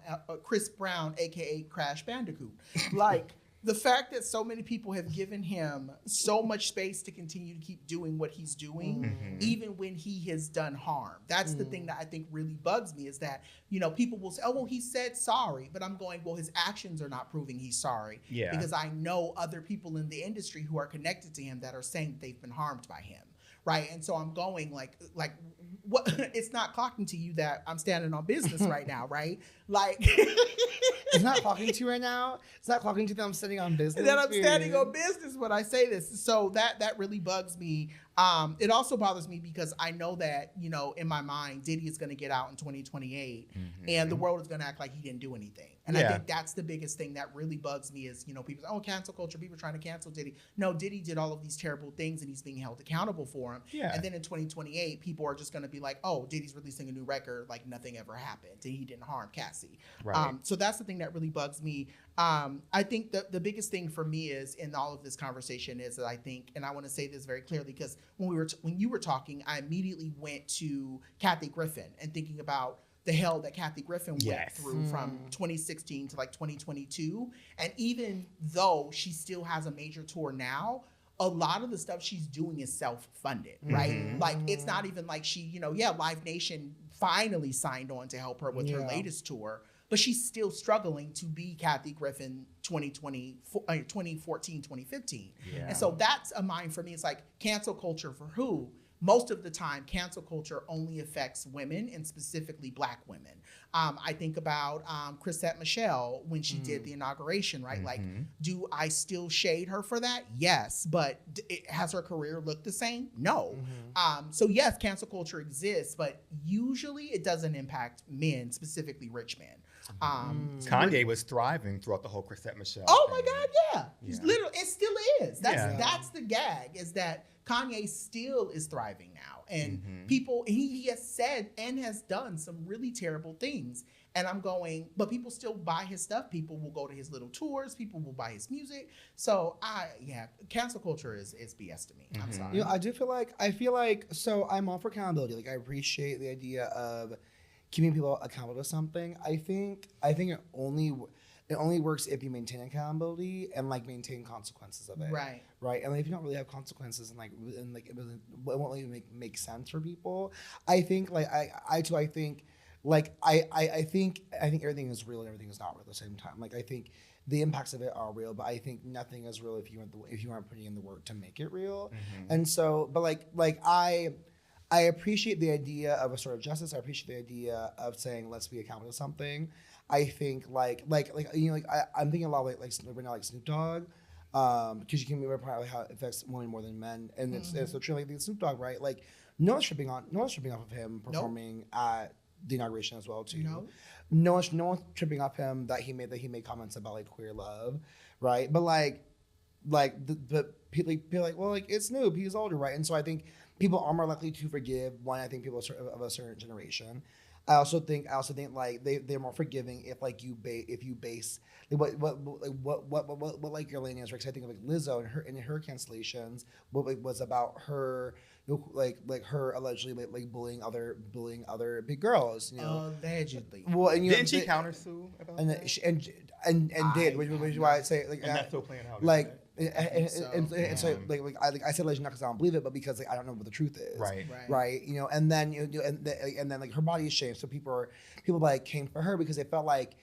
aka Crash Bandicoot. Like the fact that so many people have given him so much space to continue to keep doing what he's doing, even when he has done harm. That's the thing that I think really bugs me is that, you know, people will say, oh, well, he said sorry, but I'm going, well, his actions are not proving he's sorry. Yeah. Because I know other people in the industry who are connected to him that are saying that they've been harmed by him. Right. And so I'm going like what it's not clocking to you that I'm standing on business right now. Right. Like it's not clocking to you right now. It's not clocking to that I'm standing on business. That I'm standing on business when I say this. So that really bugs me. It also bothers me because I know that, you know, in my mind, Diddy is going to get out in 2028 and the world is going to act like he didn't do anything. And I think that's the biggest thing that really bugs me is, you know, people say, oh, cancel culture, people trying to cancel Diddy. No, Diddy did all of these terrible things and he's being held accountable for them. Yeah. And then in 2028, people are just going to be like, oh, Diddy's releasing a new record like nothing ever happened and he didn't harm Cassie. Right. So that's the thing that really bugs me. I think the biggest thing for me is in all of this conversation is that I think, and I want to say this very clearly because when you were talking, I immediately went to Kathy Griffin and thinking about the hell that Kathy Griffin went through from 2016 to like 2022. And even though she still has a major tour now, a lot of the stuff she's doing is self-funded, right? Like it's not even like she, you know, Live Nation finally signed on to help her with her latest tour, but she's still struggling to be Kathy Griffin 2014, 2015. Yeah. And so that's a mind for me. It's like cancel culture for who? Most of the time, cancel culture only affects women and specifically Black women. I think about Chrisette Michele when she did the inauguration, right? Like, do I still shade her for that? Yes, but has her career looked the same? No. So yes, cancel culture exists, but usually it doesn't impact men, specifically rich men. Kanye was thriving throughout the whole Chrisette Michele thing. My God, yeah. Literally, it still is. That's the gag, is that Kanye still is thriving now. And people, he has said and has done some really terrible things. And I'm going, but people still buy his stuff. People will go to his little tours. People will buy his music. So cancel culture is BS to me. I'm sorry. You know, I feel like, so I'm all for accountability. Like I appreciate the idea of keeping people accountable to something. I think it only works if you maintain accountability and like maintain consequences of it. Right. Right. And like, if you don't really have consequences and it won't really make sense for people. I think I think everything is real and everything is not real at the same time. Like I think the impacts of it are real, but I think nothing is real if you aren't putting in the work to make it real. And so, but I appreciate the idea of a sort of justice. I appreciate the idea of saying let's be accountable to something. I think I'm thinking a lot like right now like Snoop Dogg, because you can remember probably how it affects women more than men, and it's so true. Like Snoop Dogg, right? Like no one's tripping off of him performing at the inauguration as well too. No one's tripping off him that he made comments about like queer love, right? But people like, well, like it's Snoop, he's older, right? And so I think people are more likely to forgive. One, I think people of a certain generation. I also think like they're more forgiving if like you base like what like your lane is, right? 'Cause I think of like Lizzo and her cancellations, what like was about her, like her allegedly like bullying other big girls, allegedly. Well, and didn't she countersue about and that? And did, which is why I say like and that's still playing out. like. And so I said legend not because I don't believe it, but because like I don't know what the truth is. Right. And then and then like her body is shamed, so people like came for her because they felt like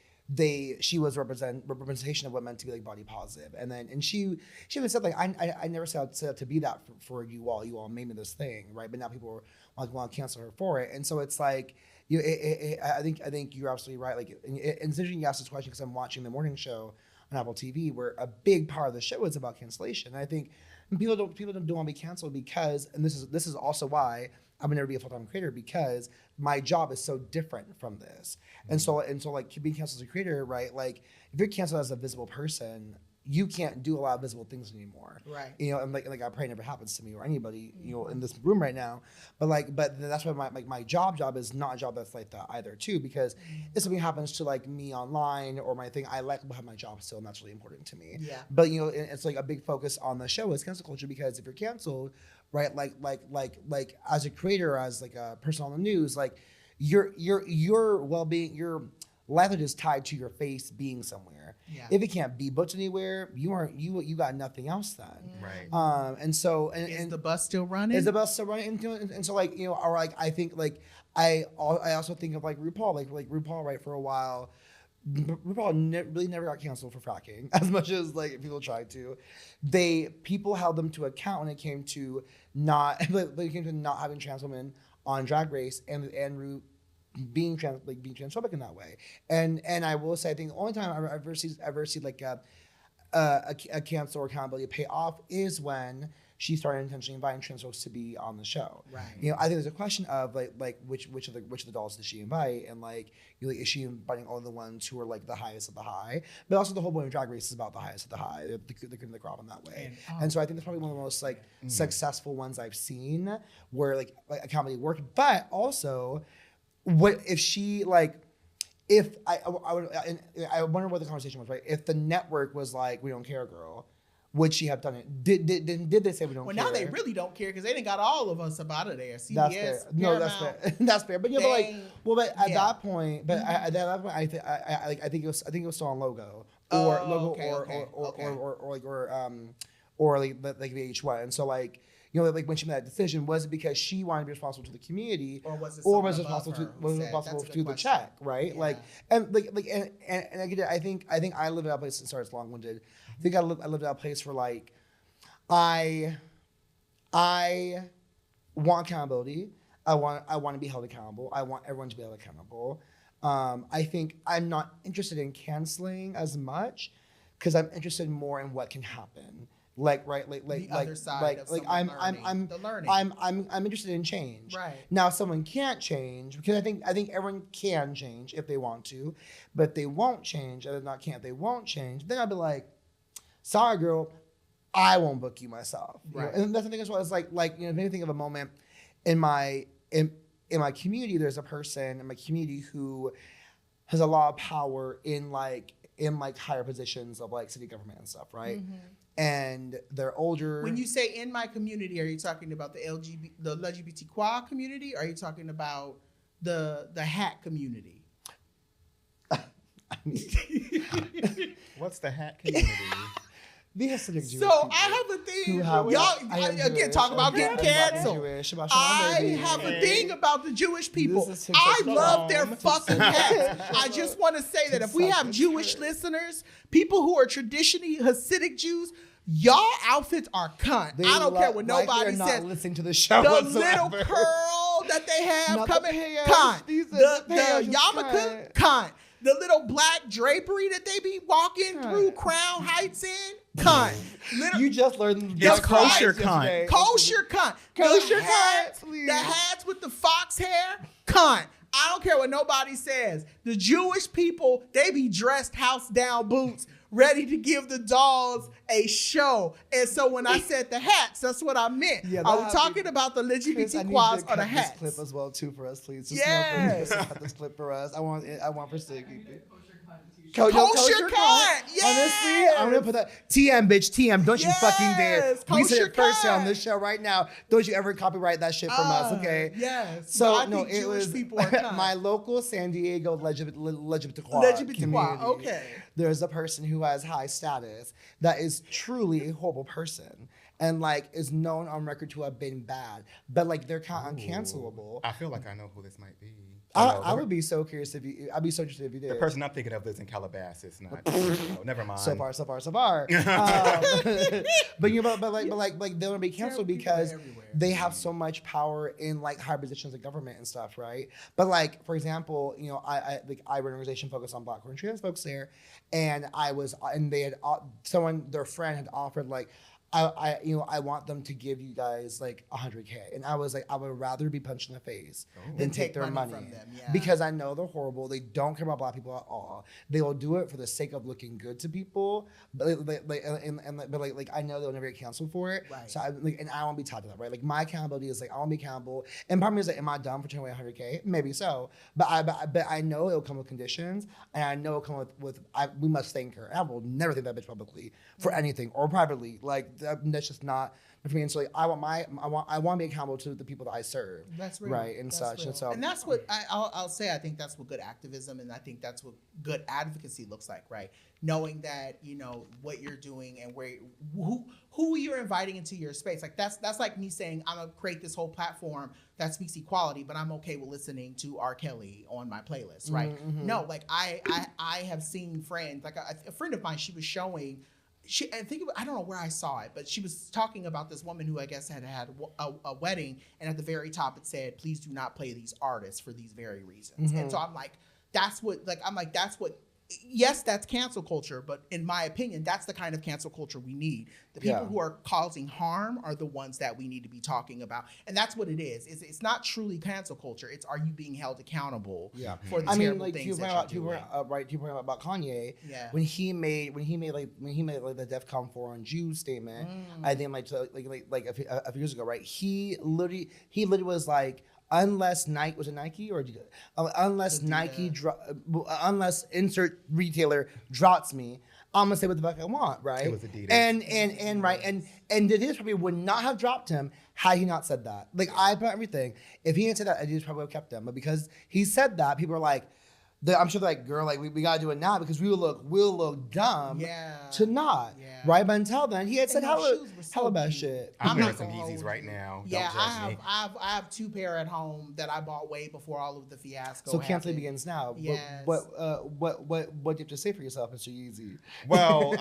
she was representation of what meant to be like body positive. And she even said like I never set out to be that for you all made me this thing, right? But now people want to cancel her for it, and so it's like. I think you're absolutely right. Like, and it's interesting you asked this question because I'm watching the morning show on Apple TV, where a big part of the show is about cancellation. And I think people don't want to be canceled because, and this is also why I would never be a full-time creator, because my job is so different from this. And so like being canceled as a creator, right? Like if you're canceled as a visible person, you can't do a lot of visible things anymore. Right. And like I pray it never happens to me or anybody, in this room right now. But that's why my job is not a job that's like that either too, because if something happens to like me online or my thing, I like to have my job still, and that's really important to me. Yeah. But it's like a big focus on the show is cancel culture, because if you're canceled, right, like as a creator, as like a person on the news, like your well-being, your livelihood is tied to your face being somewhere. Yeah. If it can't be booked anywhere, you got nothing else then. Right. And so is the bus still running? Is the bus still running? And so like or like I think like I also think of like RuPaul, like RuPaul, right? For a while, RuPaul really never got canceled for fracking as much as like people tried to. People held them to account when it came to not having trans women on Drag Race and being transphobic in that way. And I will say, I think the only time I've ever seen like a cancel or accountability pay off is when she started intentionally inviting trans folks to be on the show. Right. I think there's a question of like which of the dolls did she invite, and like is she inviting all the ones who are like the highest of the high? But also the whole point of Drag Race is about the highest of the high, the cream of the crop in that way. And so I think that's probably one of the most like successful ones I've seen where like accountability worked. But also, what if she like? If I wonder what the conversation was, right? If the network was like, we don't care, girl, would she have done it? Did they say we don't care? Well, now they really don't care because they didn't got all of us up out of there. CBS, that's fair. No, that's fair. That's fair. But but at that point, I think it was still on logo or like VH1, and so like. Like when she made that decision, was it because she wanted to be responsible to the community, or was it responsible to the check, right? Yeah. Like and I think I live in that place. Sorry, it's long-winded. I think I live in that place where like I want accountability. I want to be held accountable. I want everyone to be held accountable. I think I'm not interested in canceling as much because I'm interested more in what can happen. The other side of I'm interested in change. Right. Now, someone can't change because I think everyone can change if they want to, but they won't change. They won't change. Then I'd be like, sorry, girl, I won't book you myself. Right. And that's the thing as well. It's like maybe think of a moment in my community. There's a person in my community who has a lot of power in higher positions of like city government and stuff, right? Mm-hmm. And they're older. When you say in my community, are you talking about the LGBTQ community? Or are you talking about the hat community? What's the hat community? The Hasidic Jewish so people I have a thing. Y'all again talk about getting canceled. I have a thing about the Jewish people. I love their fucking hats. I just want to say that if we have Jewish listeners, people who are traditionally Hasidic Jews, y'all outfits are cunt. I don't care what nobody says. Not listening to the show the whatsoever. Little curl that they have not coming, cunt. The yarmulke, cunt. The little black drapery that they be walking through Crown Heights in, cunt. You just learned it's kosher cunt. Kosher cunt. Kosher cunt. The hats with the fox hair, cunt. I don't care what nobody says. The Jewish people, they be dressed house down boots, ready to give the dolls a show. And so when I said the hats, that's what I meant. Yeah, I was talking about the LGBT quads or the hats. This clip as well too for us, please. Just cut this clip for us. I want for Siggy. Kosher cut. Yes. Honestly, I'm gonna put that TM, bitch. TM. Don't you fucking dare. We said it first here on this show right now. Don't you ever copyright that shit from us, okay? Yes. So no, it was my local San Diego LGBT community. Okay. There's a person who has high status that is truly a horrible person. And like is known on record to have been bad, but like they're kind of uncancelable. I feel like I know who this might be. I would be so curious I'd be so interested if you did. The person I'm thinking of lives in Calabasas, not. Never mind. So far. But but they want to be canceled because they have so much power in like high positions of government and stuff, right? But like for example, you know, I run an organization focused on Black and trans folks there, and they had their friend had offered like. I want them to give you guys like $100K, and I was like, I would rather be punched in the face than take their money from them, because I know they're horrible. They don't care about Black people at all. They will do it for the sake of looking good to people, but I know they'll never get canceled for it. Right. So I won't be tied to that, right? Like my accountability is like I want to be accountable, and part of me is like, am I dumb for turning away $100K? Maybe so, but I know it'll come with conditions, and I know it'll come with we must thank her. I will never thank that bitch publicly for anything or privately, like. That's just not for me. And so like, I want to be accountable to the people that I serve. That's real. Right. And that's such. Real. And so. And that's what I'll say. I think that's what good activism, and I think that's what good advocacy looks like, right? Knowing that, you know, what you're doing and who you're inviting into your space. Like that's like me saying, I'm gonna create this whole platform that speaks equality, but I'm okay with listening to R. Kelly on my playlist, right? Mm-hmm. No, like I have seen friends, like a friend of mine, she was showing, I don't know where I saw it, but she was talking about this woman who I guess had a wedding, and at the very top it said, "Please do not play these artists for these very reasons." Mm-hmm. And so I'm like, that's what yes, that's cancel culture, but in my opinion, that's the kind of cancel culture we need. The people who are causing harm are the ones that we need to be talking about. And that's what it is. It's not truly cancel culture. It's, are you being held accountable for the terrible things that you're doing? Right, you point about Kanye. Yeah. When he made the DEFCON 4 on Jews statement, I think like a few years ago, right? He literally was like, unless Nike was a Nike or unless Nike unless insert retailer drops me, I'm gonna say what the fuck I want, right? It was Adidas. And right and Adidas probably would not have dropped him had he not said that. Like I put everything. If he didn't say that, Adidas probably would have kept him. But because he said that, people are like, I'm sure they're like, girl, like we gotta do it now because we'll look dumb to not. Yeah. Right? But until then, he had said hella bad shit. I'm wearing some Yeezys right now. Yeah, I have 2 pair at home that I bought way before all of the fiasco. So canceling begins now. Yes. What do you have to say for yourself, Mr. Yeezy? Well,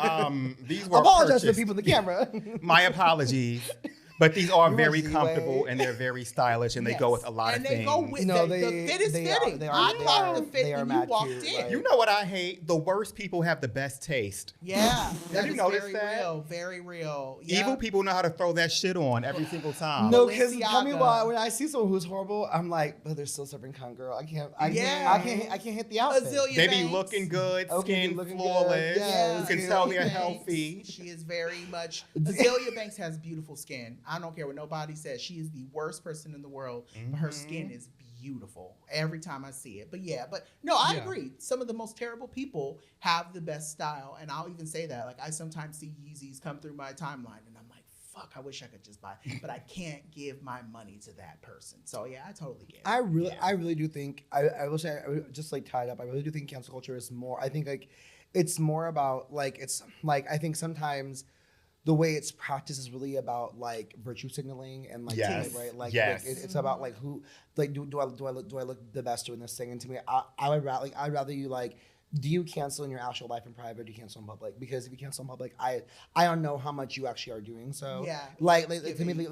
these were apologize to the people in the camera. My apologies. But these are very comfortable and they're very stylish and they go with a lot of things. And they go with the fit is fitting. I thought the fit when you walked in. Right? You know what I hate? The worst people have the best taste. Yeah. Have you noticed that? Very real. Yeah. Evil people know how to throw that shit on every single time. No, because tell me why when I see someone who's horrible, I'm like, but they're still serving cunt, girl. I can't hit the outfit. They be looking good, skin flawless. Yes. You can tell they're healthy. She is very much. Azealia Banks has beautiful skin. I don't care what nobody says. She is the worst person in the world, but her skin is beautiful every time I see it. But I agree. Some of the most terrible people have the best style, and I'll even say that. Like I sometimes see Yeezys come through my timeline, and I'm like, fuck, I wish I could just buy, but I can't give my money to that person. So yeah, I totally get it. I really do think I will say just like tied up. I really do think cancel culture is more. I think like it's more about like it's like I think sometimes the way it's practiced is really about like virtue signaling and like right like, it's about like who like do I look the best doing this thing, and to me I'd rather you like, do you cancel in your actual life in private, or do you cancel in public? Because if you cancel in public, I don't know how much you actually are doing. So like to me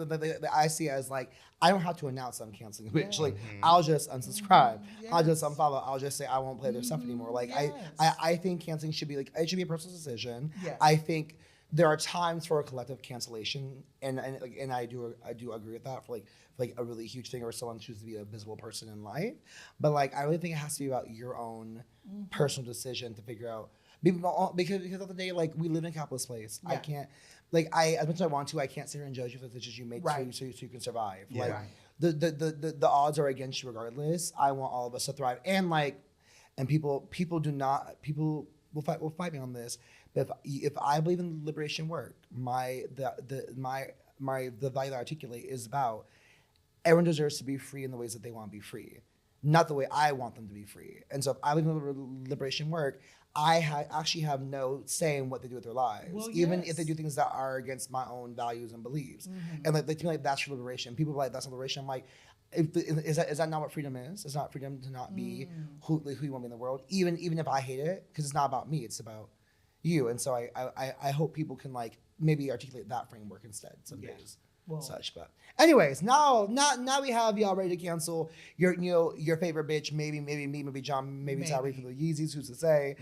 I see it as like I don't have to announce I'm canceling, which like I'll just unsubscribe, I'll just unfollow, I'll just say I won't play their stuff anymore. Like I think canceling should be like, it should be a personal decision. I think there are times for a collective cancellation, and I do agree with that for like a really huge thing, or someone chooses to be a visible person in life. But like, I really think it has to be about your own personal decision to figure out, because of the day, like, we live in a capitalist place. I can't, like, as much as I want to, I can't sit here and judge you for the decisions you make so you can survive. Like, the odds are against you regardless. I want all of us to thrive, and people will fight me on this. But if I believe in liberation work, the value that I articulate is about everyone deserves to be free in the ways that they want to be free, not the way I want them to be free. And so if I believe in liberation work, I actually have no say in what they do with their lives, even if they do things that are against my own values and beliefs. And like, to me, like, that's liberation. People are like, that's not liberation. I'm like, is that not what freedom is? It's not freedom to not be who you want to be in the world, even if I hate it, because it's not about me, it's about you. And so I hope people can like maybe articulate that framework instead some days. Such. But anyways, now we have y'all ready to cancel your favorite bitch, maybe me, maybe John, maybe Tyreak for the Yeezys, who's to say.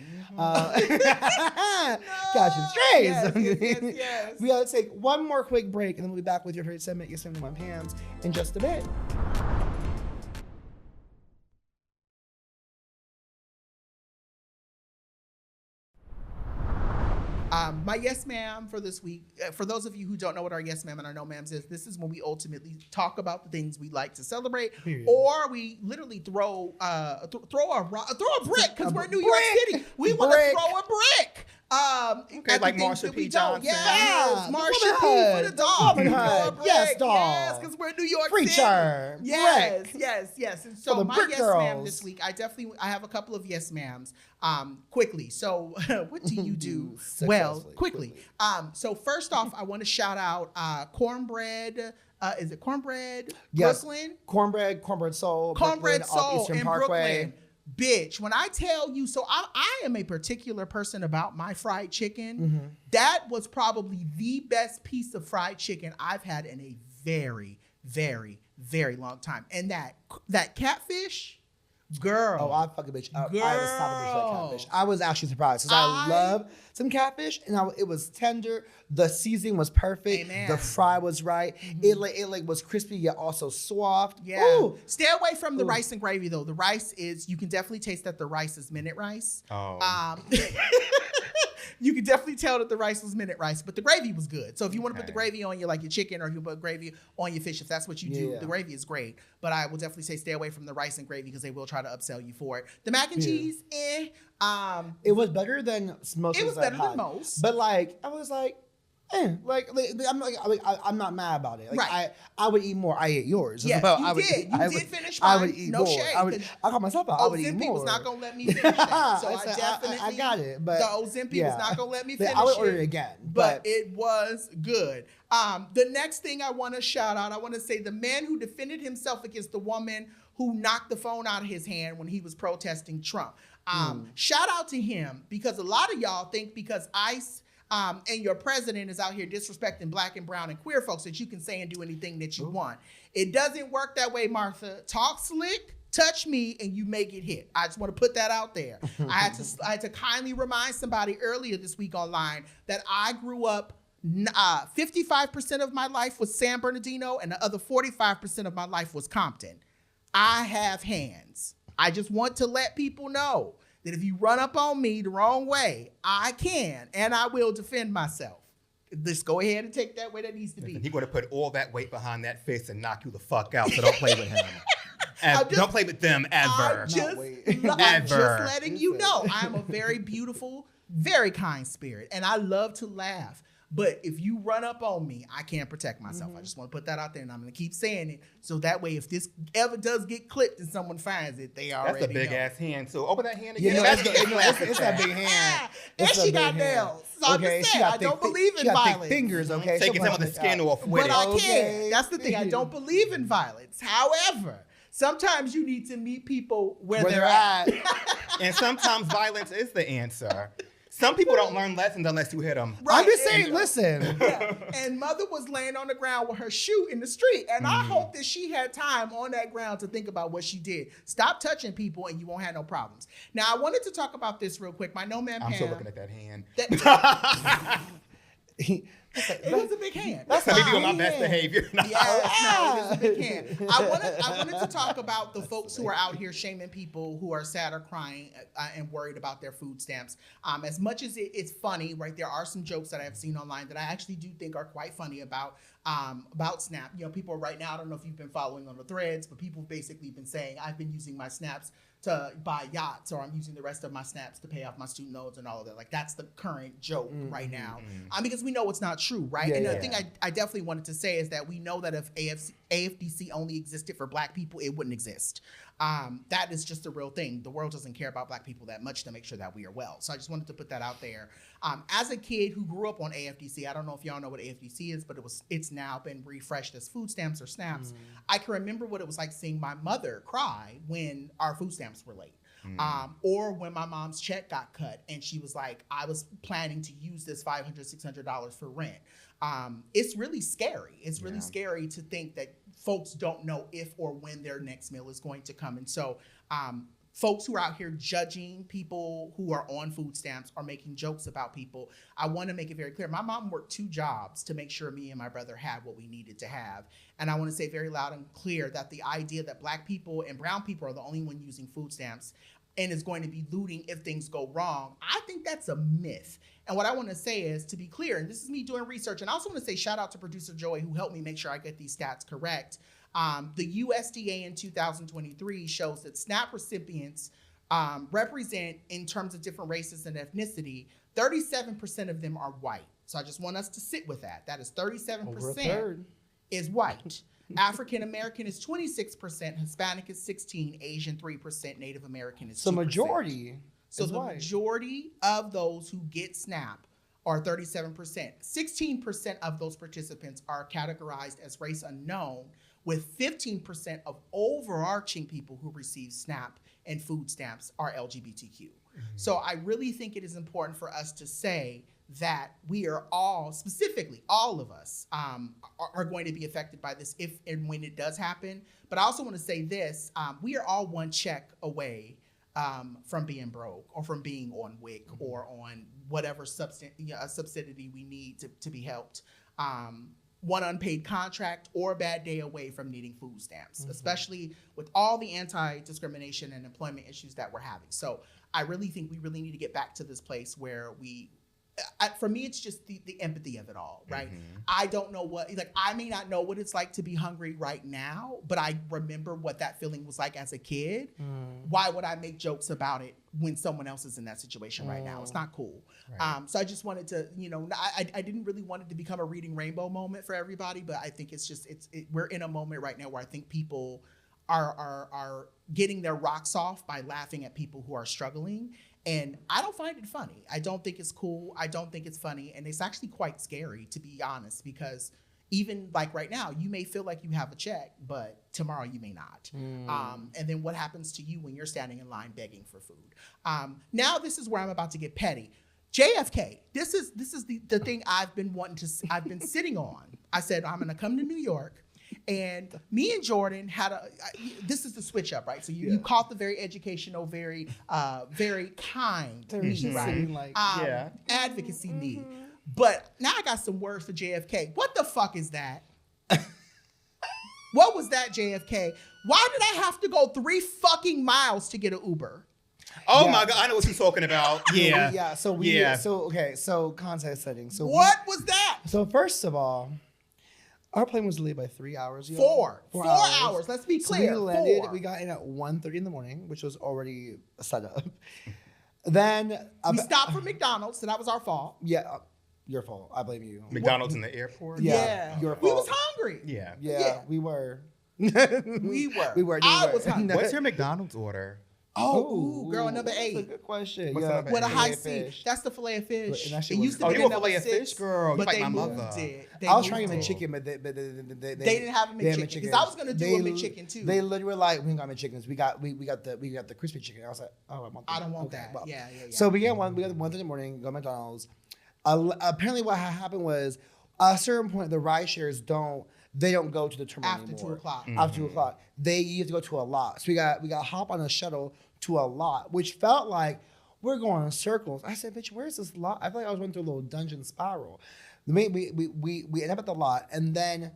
Catch him strays. Yes. We gotta take one more quick break, and then we'll be back with your favorite segment, Yes Ma'am, No Ma'ams, in just a bit. My yes ma'am for this week, for those of you who don't know what our yes ma'am and our no ma'ams is, this is when we ultimately talk about the things we like to celebrate, or we literally throw a brick, because we're in New York City. We want to throw a brick. Okay, like Marsha P. Johnson. Yes, Marsha P. for the dog. Yes, dog. Yes, because we're in New York City. Preacher. Yes. And so my yes girls. ma'am this week, I have a couple of yes ma'ams. Quickly. So what do you do? Well, quickly. So first off, I want to shout out Cornbread. Is it Cornbread? Yes. Brooklyn? Cornbread Soul. Cornbread Brooklyn, Soul Eastern in Parkway. Brooklyn. Bitch, when I tell you, so I am a particular person about my fried chicken. That was probably the best piece of fried chicken I've had in a very, very, very long time. And that catfish, girl. Oh, I fucking bitch up. I was top of catfish. I was actually surprised because I love some catfish, and it was tender. The seasoning was perfect. Amen. The fry was right. It was crispy yet also soft. Yeah. Ooh. Stay away from the rice and gravy though. The rice you can definitely taste that the rice is minute rice. Oh. You can definitely tell that the rice was minute rice, but the gravy was good. So if you want to put the gravy on your chicken, or if you put gravy on your fish, if that's what you do, the gravy is great. But I will definitely say stay away from the rice and gravy, because they will try to upsell you for it. The mac and cheese, it was better than most. It was better than most. But I was like, I'm not mad about it. Right. I would eat more. I ate yours. Yeah, you did finish mine. I would eat no more. Shade. I call myself out. I would eat more. Was not gonna let me finish it. So I got it. But the Ozempic was not gonna let me finish it. I would order it again. But it was good. The next thing I want to shout out, I want to say the man who defended himself against the woman who knocked the phone out of his hand when he was protesting Trump. Shout out to him, because a lot of y'all think because ICE and your president is out here disrespecting Black and brown and queer folks that you can say and do anything that you want. It doesn't work that way, Martha. Talk slick, touch me, and you may get hit. I just want to put that out there. I had to kindly remind somebody earlier this week online that I grew up 55% of my life was San Bernardino, and the other 45% of my life was Compton. I have hands. I just want to let people know that if you run up on me the wrong way, I can and I will defend myself. Just go ahead and take that way that needs to be. He's going to put all that weight behind that fist and knock you the fuck out, so don't play with him. Don't play with them ever. I'm just letting you know I'm a very beautiful, very kind spirit, and I love to laugh. But if you run up on me, I can't protect myself. I just want to put that out there, and I'm going to keep saying it. So that way, if this ever does get clipped and someone finds it, they already know. That's a big-ass hand. So open that hand again. It's that big hand. And she got nails. So I'm just saying, I don't believe in violence. She got thick fingers, okay? Taking some of the skin off with it. But I can. That's the thing. I don't believe in violence. However, sometimes you need to meet people where they're at. And sometimes violence is the answer. Some people don't learn lessons unless you hit them. Right. I'm just saying, listen. Yeah. And mother was laying on the ground with her shoe in the street. And I hope that she had time on that ground to think about what she did. Stop touching people and you won't have no problems. Now, I wanted to talk about this real quick. My no man Pam. I'm still looking at that hand. It was a big hand. That's maybe on my best behavior. No, it was a big hand. I wanted to talk about the folks who are out here shaming people who are sad or crying and worried about their food stamps. As much as it's funny, right? There are some jokes that I have seen online that I actually do think are quite funny about SNAP. You know, people right now, I don't know if you've been following on the threads, but people have basically been saying, I've been using my snaps to buy yachts, or I'm using the rest of my snaps to pay off my student loans and all of that. Like, that's the current joke right now. Because we know it's not true, right? Yeah, and the thing I definitely wanted to say is that we know that if AFDC only existed for Black people, it wouldn't exist. That is just a real thing. The world doesn't care about Black people that much to make sure that we are well. So I just wanted to put that out there. As a kid who grew up on AFDC, I don't know if y'all know what AFDC is, but it's now been refreshed as food stamps or snaps. I can remember what it was like seeing my mother cry when our food stamps were late. Or when my mom's check got cut and she was like, I was planning to use this $500, $600 for rent. It's really scary. It's really scary to think that folks don't know if or when their next meal is going to come. And so folks who are out here judging people who are on food stamps or making jokes about people, I want to make it very clear. My mom worked 2 jobs to make sure me and my brother had what we needed to have. And I want to say very loud and clear that the idea that Black people and brown people are the only one using food stamps and is going to be looting if things go wrong, I think that's a myth. And what I want to say is, to be clear, and this is me doing research, and I also want to say shout out to producer Joy, who helped me make sure I get these stats correct. The USDA in 2023 shows that SNAP recipients represent, in terms of different races and ethnicity, 37% of them are white. So I just want us to sit with that. That is 37% is white. African American is 26%, Hispanic is 16%, Asian 3%, Native American is 2%. So majority. So the majority of those who get SNAP are 37%. 16% of those participants are categorized as race unknown, with 15% of overarching people who receive SNAP and food stamps are LGBTQ. So I really think it is important for us to say that we are all, specifically all of us, are going to be affected by this if and when it does happen. But I also want to say this, we are all one check away from being broke or from being on WIC or on whatever subsidy we need to be helped. One unpaid contract or a bad day away from needing food stamps, especially with all the anti-discrimination and employment issues that we're having. So I really think we really need to get back to this place where for me, it's just the empathy of it all, right? I don't know I may not know what it's like to be hungry right now, but I remember what that feeling was like as a kid. Why would I make jokes about it when someone else is in that situation right now? It's not cool. Right. So I just wanted to, I didn't really want it to become a reading rainbow moment for everybody, but I think it's just, we're in a moment right now where I think people are getting their rocks off by laughing at people who are struggling. And I don't find it funny. I don't think it's cool. I don't think it's funny. And it's actually quite scary, to be honest, because even like right now, you may feel like you have a check, but tomorrow you may not. And then what happens to you when you're standing in line begging for food? Now this is where I'm about to get petty. JFK, this is the thing I've been sitting on. I said, I'm gonna come to New York. And me and Jordan this is the switch up, right? So you caught the very educational, very kind me, right? Advocacy me. But now I got some words for JFK. What the fuck is that? What was that, JFK? Why did I have to go 3 fucking miles to get an Uber? Oh my God, I know what you're talking about. So context setting. So what was that? So first of all, our plane was delayed by 3 hours. 4 hours. Let's be clear. So we landed. We got in at 1:30 in the morning, which was already set up. Then we stopped for McDonald's, so that was our fault. Yeah, your fault. I blame you. McDonald's in the airport. Yeah, your fault. We was hungry. Yeah, we were. We were. I was hungry. What's your McDonald's order? Oh, girl, number 8. That's a good question. With a high C. That's the filet of fish. It used to be you a filet of fish, girl. But like they my moved mother. it. I was trying to make chicken, but they didn't have a McChicken. Because I was gonna do a McChicken too. They literally were like, we ain't got McChickens. We got the crispy chicken. I was like, oh, I don't want that. Well. Yeah. So we got 1:30 in the morning. Go to McDonald's. Apparently, what happened was at a certain point, the ride shares don't go to the terminal after anymore. 2 o'clock. After 2 o'clock, you have to go to a lot. So we got hop on a shuttle to a lot, which felt like we're going in circles. I said, bitch, where's this lot? I feel like I was going through a little dungeon spiral. We end up at the lot, and then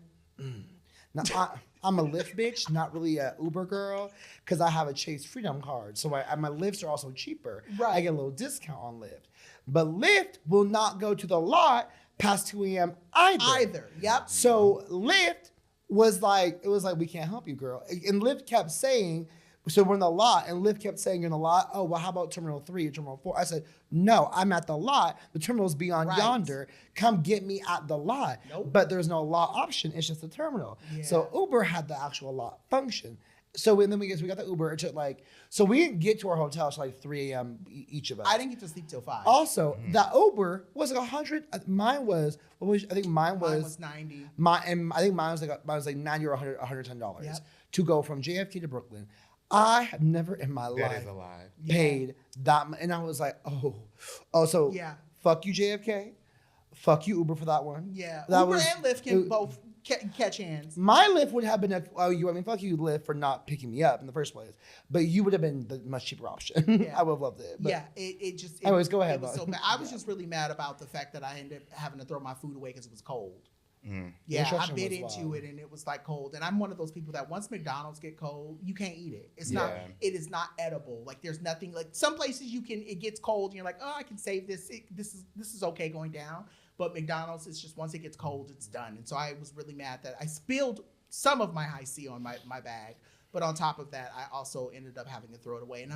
now I'm a Lyft bitch, not really a Uber girl, because I have a Chase Freedom card. So my Lyfts are also cheaper. Right. I get a little discount on Lyft. But Lyft will not go to the lot past 2 a.m. either. Yep. So Lyft was like, we can't help you, girl. And Lyft kept saying, so we're in the lot, and Lyft kept saying, you're in the lot. Oh, well, how about Terminal 3 or Terminal 4? I said, no, I'm at the lot. The terminal's beyond yonder. Come get me at the lot. Nope. But there's no lot option. It's just the terminal. Yeah. So Uber had the actual lot function. So and then we got the Uber. It took so we didn't get to our hotel till 3 a.m. each of us. I didn't get to sleep till 5. Also, that Uber was like 100. Mine was, I think mine was 90. I think mine was like 90 or $110 Yep. to go from JFK to Brooklyn. I have never in my That life is a lie. paid that much. And I was like, so Yeah. fuck you, JFK. Fuck you, Uber, for that one. Yeah. That Uber was- and Lyft can both catch hands. My Lyft would have been, fuck you, Lyft, for not picking me up in the first place. But you would have been the much cheaper option. Yeah. I would have loved it. But Yeah, it just. Anyways, go ahead, It was Bob. so bad. I was just really mad about the fact that I ended up having to throw my food away because it was cold. Mm. Yeah, I instruction bit was into wild. it and it was like cold. And I'm one of those people that once McDonald's get cold, you can't eat it. It's not. Yeah. It is not edible. Like there's nothing. Like some places you can. It gets cold and you're like, oh, I can save this. This is okay going down. But McDonald's, it's just once it gets cold, it's done. And so I was really mad that I spilled some of my high C on my bag. But on top of that, I also ended up having to throw it away. And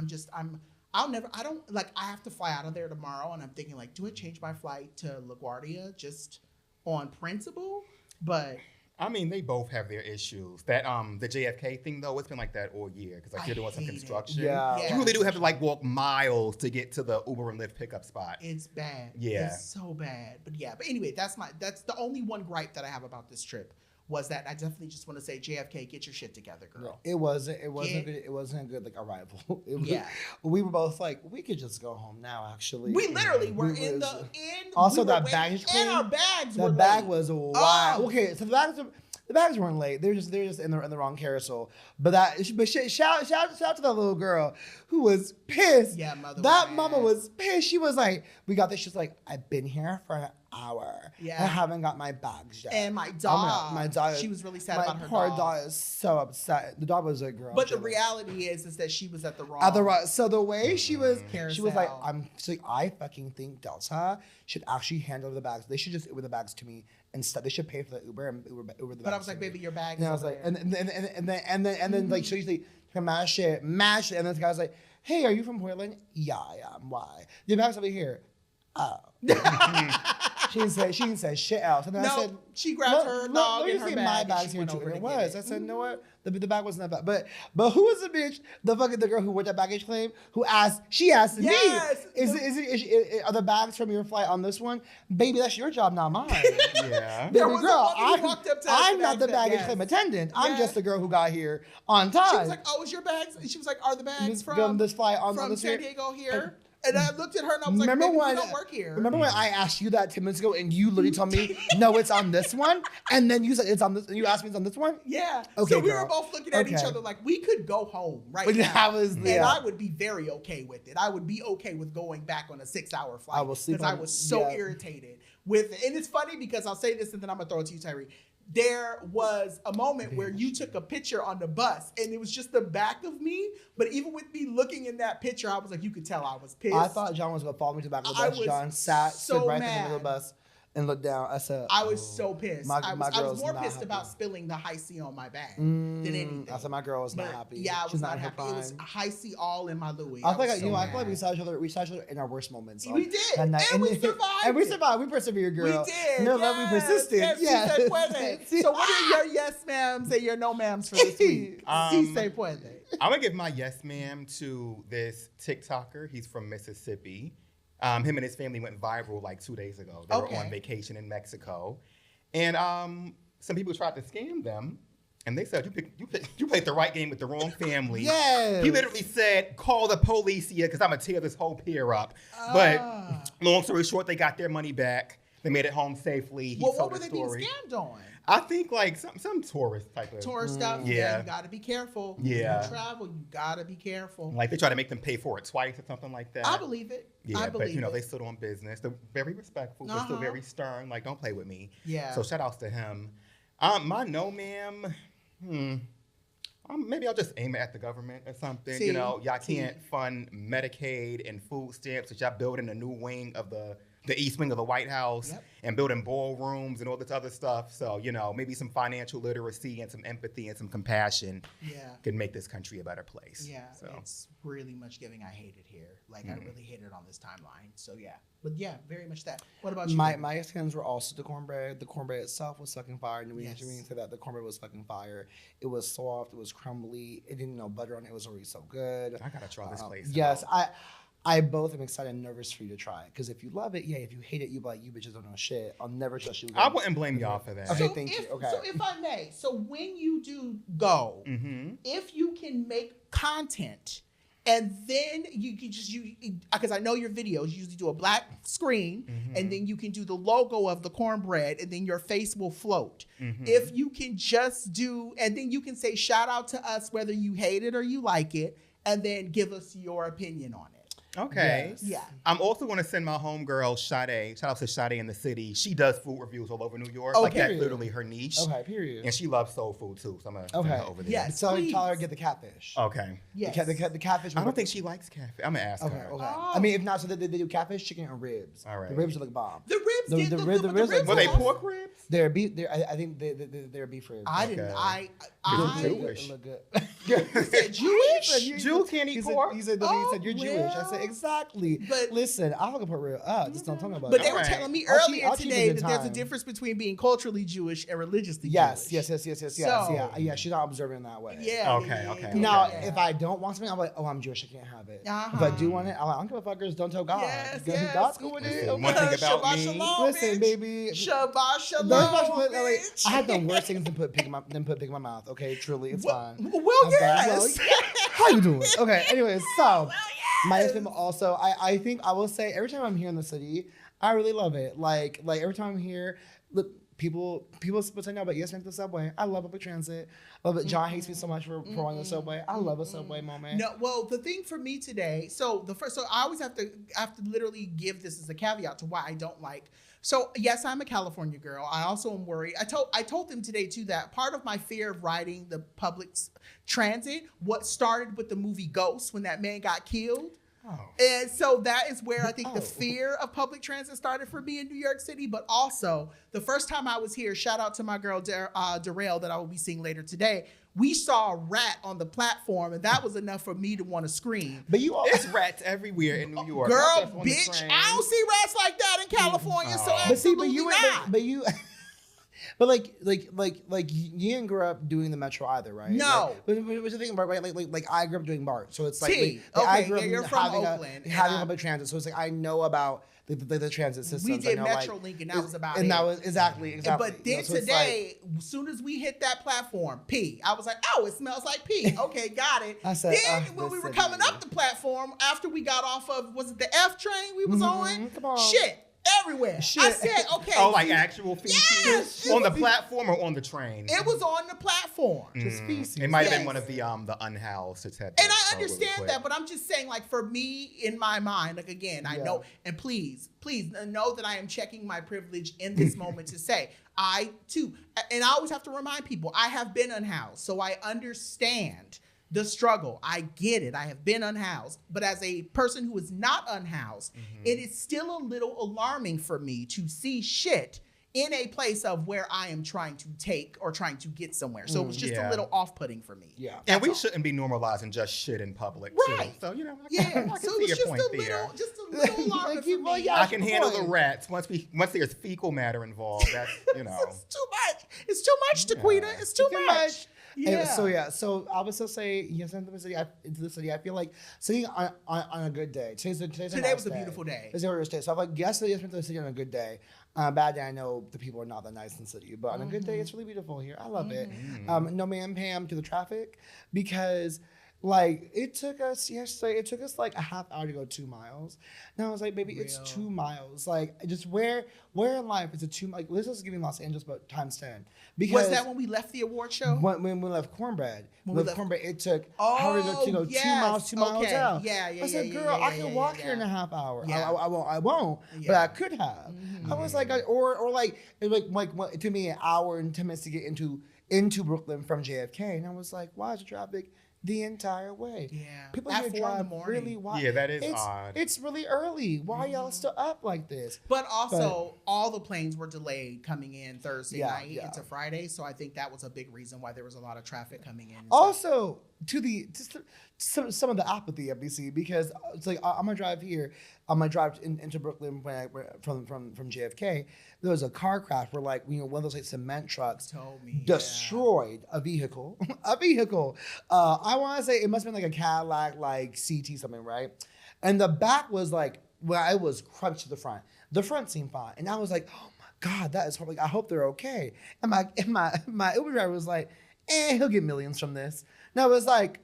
I have to fly out of there tomorrow. And I'm thinking like, do I change my flight to LaGuardia just on principle? But I mean, they both have their issues. That the JFK thing though, it's been like that all year because you're doing some hate it. construction. Yeah. You really do have to walk miles to get to the Uber and Lyft pickup spot. it's bad. Yeah. It's so bad. But yeah. But anyway, that's the only one gripe that I have about this trip was that I definitely just want to say, JFK, get your shit together, girl. It wasn't Yeah. good. It wasn't a good arrival. Yeah. We were both like, we could just go home now. Actually, We literally were We in was- the Also, we were that waiting, baggage claim, and our bags were The bag late. was wild. Oh. Okay, so the bags weren't late. They're just in the wrong carousel. But shout out to that little girl who was pissed. Yeah, mother That was mama mad. was pissed. She was like, "We got this." She's like, "I've been here for an hour. Yeah. I haven't got my bags yet." And my I'm dog, my dog. she was really sad my about her poor dog. dog is so upset. The dog was a girl. But the She was- reality is that she was at the wrong. So the way she was like, Carousel. she's like, I fucking think Delta should actually hand over the bags. They should just Uber the bags to me instead. They should pay for the Uber and Uber the bags. But I was to like, me. baby, your bag. And I is was like, over there. and then like, so usually mash it, and then the guy's like, hey, are you from Portland? Yeah, I am. Why? Your bag's over here. Oh. She didn't say shit else. And then I No, said, she grabbed her dog let me and her see bag. my and bag's she here went too. over And to it get was. it. I said, you know what? The bag wasn't that bad. But who was the bitch? The girl who worked at baggage claim who asked. She asked Yes! me, are the bags from your flight on this one? Baby, that's your job, not mine. Yeah. Baby There was a girl, woman who walked up to us I'm and not the asked that, baggage yes. claim attendant. I'm Yes. just the girl who got here on time. She was like, "Oh, is your bags?" And she was like, "Are the bags from this flight on from this San here?" Diego here?" And I looked at her and I was like, Remember "Baby, when- we don't work here." Remember when I asked you that 10 minutes ago and you literally told me, no, it's on this one? And then you said it's on this, and you asked me it's on this one? Yeah. Okay, so we girl. were both looking at each Okay. other like we could go home right But now. that was- and yeah. I would be very okay with it. I would be okay with going back on a 6-hour flight. I will sleep because I on- was so yeah. irritated with it. And it's funny because I'll say this and then I'm gonna throw it to you, Tyree. There was a moment where you took a picture on the bus and it was just the back of me. But even with me looking in that picture, I was like, you could tell I was pissed. I thought John was going to follow me to the back of the I bus. was John so stood right in the middle of the mad. bus and looked down. I said, I was so pissed. My I girl's was more not pissed happy. about spilling the high C on my bag than anything. I said, my girl was not But, happy. Yeah, I She's was not in her happy. It was prime. high C all in my Louis. I feel like was so I feel like mad. we saw each other in our worst moments. We did. that night. And we survived And we it. survived. We persevered, girl. We did. No love, we yes, persisted. Yes, Yes. Si se puede. So what are your yes ma'ams and your no ma'ams for this week? Si se puede. I'm gonna give my yes ma'am to this TikToker. He's from Mississippi. Him and his family went viral like 2 days ago. They were on vacation in Mexico, and some people tried to scam them. And they said, you played the right game with the wrong family. Yes. He literally said, call the police here because I'm going to tear this whole pier up. But long story short, they got their money back. They made it home safely. He Well, told what were the they being story. scammed on? I think like some tourist type of tourist stuff. Yeah, you got to be careful. Yeah, when you travel, you got to be careful. Like they try to make them pay for it twice or something like that. I believe it. Yeah, I believe but they stood on business. They're very respectful, but still very stern. Like, don't play with me. Yeah. So shout outs to him. My no, ma'am. Maybe I'll just aim it at the government or something. Y'all can't fund Medicaid and food stamps. That y'all building a new wing of the East Wing of the White House and building ballrooms and all this other stuff. So, maybe some financial literacy and some empathy and some compassion can make this country a better place. Yeah, so. It's really much giving I hate it here. Like, I really hate it on this timeline. So, yeah. But, yeah, very much that. What about you? My experience were also the cornbread. The cornbread itself was fucking fire. And we didn't say that the cornbread was fucking fire. It was soft. It was crumbly. It didn't know butter on it. It was already so good. I got to try this place. Yes, I both am excited and nervous for you to try it. Because if you love it, if you hate it, you be like, you bitches don't know shit. I'll never trust you again. I wouldn't blame y'all for that. Okay, thank you. Okay. So if I may, when you do go, if you can make content and then you can just, because I know your videos, you usually do a black screen and then you can do the logo of the cornbread and then your face will float. If you can just do, and then you can say, shout out to us, whether you hate it or you like it, and then give us your opinion on it. Okay. Yes. Yeah. I'm also going to send my homegirl, Sade. Shout out to Sade in the city. She does food reviews all over New York. Oh, like, period. that's literally her niche. Okay, period. And she loves soul food, too. So I'm going to send her over there. Yes, tell please. her to get the catfish. Okay. Yes. The catfish. I don't think she likes catfish. I'm going to ask her. Okay. Oh. I mean, if not, so they do catfish, chicken, and ribs. All right. The ribs are like bomb. The ribs did look good, ribs but Were they awesome. pork ribs? They're beef. I think they're beef ribs. I didn't. Okay. I Jewish. Look good. You said Jewish? Jews can't eat pork? He said you're Jewish. I said, exactly. But listen, I'll fucking put real up. Just don't talk about But it. they were Alright. telling me I'll cheat- earlier I'll cheat today a good that there's a time. difference between being culturally Jewish and religiously Yes. Jewish. So- Yeah, she's not observing that way. Yeah. Okay. Now, yeah. if I don't want something, I'm like, oh, I'm Jewish. I can't have it. Uh-huh. If I do want it, I'm like, I don't give a fuckers. Don't tell God. Yes, Because yes. God's cool with it. Listen, one thing about Shabbat me- shalom, Listen, bitch. baby. Shabbat shalom, bitch. I had the worst things than put pig in my mouth. Okay, truly, it's fine. Well, Okay, yes. How you doing? Okay, anyways, so my yes. husband also, I think I will say every time I'm here in the city, I really love it. Like every time I'm here, look, people say no, but yes, I'm to the subway. I love public transit. I love it. John hates me so much for riding the subway. I love a subway moment. No, well, the thing for me today, so I always have to literally give this as a caveat to why I don't like. So yes, I'm a California girl. I also am worried. I told them today too that part of my fear of riding the public transit, what started with the movie Ghost when that man got killed. Oh. And so that is where I think the fear of public transit started for me in New York City. But also, the first time I was here, shout out to my girl Darrell that I will be seeing later today. We saw a rat on the platform, and that was enough for me to want to scream. But you all, It's rats everywhere in New York. Girl, not just on the bitch, train. I don't see rats like that in California. So but see, absolutely not. but you. But like you didn't grow up doing the metro either, right? No. Like, but what's the thing about right? Like I grew up doing BART, so it's like T. I Okay, grew up yeah, you're from having Oakland, having and public transit, so it's like I know about the transit system. We did Metrolink, and that was about it. And that was exactly. But then so it's today, as soon as we hit that platform, pee. I was like, oh, it smells like pee. Okay, got it. I said, then when this we were city. coming up the platform, after we got off of, was it the F train we was on? Come on. Shit, everywhere. Shit. I said, okay. Oh, like actual feces? Yes. On the platform or on the train? It was on the platform. Just species. It might have Yes. been one of the unhoused. It's had And I understand that, but I'm just saying, like, for me, in my mind, like, again, I Yeah. know, and please know that I am checking my privilege in this moment to say, I, too, and I always have to remind people, I have been unhoused, so I understand the struggle. I get it. I have been unhoused. But as a person who is not unhoused, it is still a little alarming for me to see shit in a place of where I am trying to take or trying to get somewhere. So it was just Yeah. a little off-putting for me. Yeah. And we That's all. shouldn't be normalizing just shit in public, Right. too. So, I Yeah, can so see it was your just point a there. little alarming Like, for me. well, yeah. I can handle the point. rats once there's fecal matter involved. That's, It's too much. It's too much, Taquita. It's too much. Yeah. So I would still say yes into the city. I feel like sitting on a good day. Today was a beautiful day. Today's a gorgeous day. So I'm like yes into the city on a good day. On a bad day, I know the people are not that nice in the city, but on a good day, it's really beautiful here. I love it. No man Pam to the traffic because Like, it took us yesterday, it took us like a half hour to go 2 miles. And I was like, baby, it's 2 miles. Like, just where in life is it 2 miles? Like, let's just give me Los Angeles, but times 10. Because was that when we left the award show? When we left Cornbread. When we left Cornbread, it took however to go 2 miles, 2 miles out. Yeah. I said, girl, I can walk here in a half hour. Yeah. I won't, but I could have. I was like, or like it took me an hour and 10 minutes to get into Brooklyn from JFK. And I was like, why is the traffic the entire way? Yeah. People At here 4 drive in the morning. really wide. Yeah, that is odd. It's really early. Why are y'all still up like this? But also, all the planes were delayed coming in Thursday night Yeah. into Friday. So I think that was a big reason why there was a lot of traffic coming in. Also, some of the apathy at BC, because it's like I'm gonna drive here. I'm gonna drive into Brooklyn from JFK. There was a car crash where one of those cement trucks destroyed a vehicle. I want to say it must have been like a Cadillac, like CT something, right? And the back was it was crunched to the front. The front seemed fine, and I was like, oh my God, that is horrible. Like, I hope they're okay. And my Uber driver was like, he'll get millions from this. And I was like,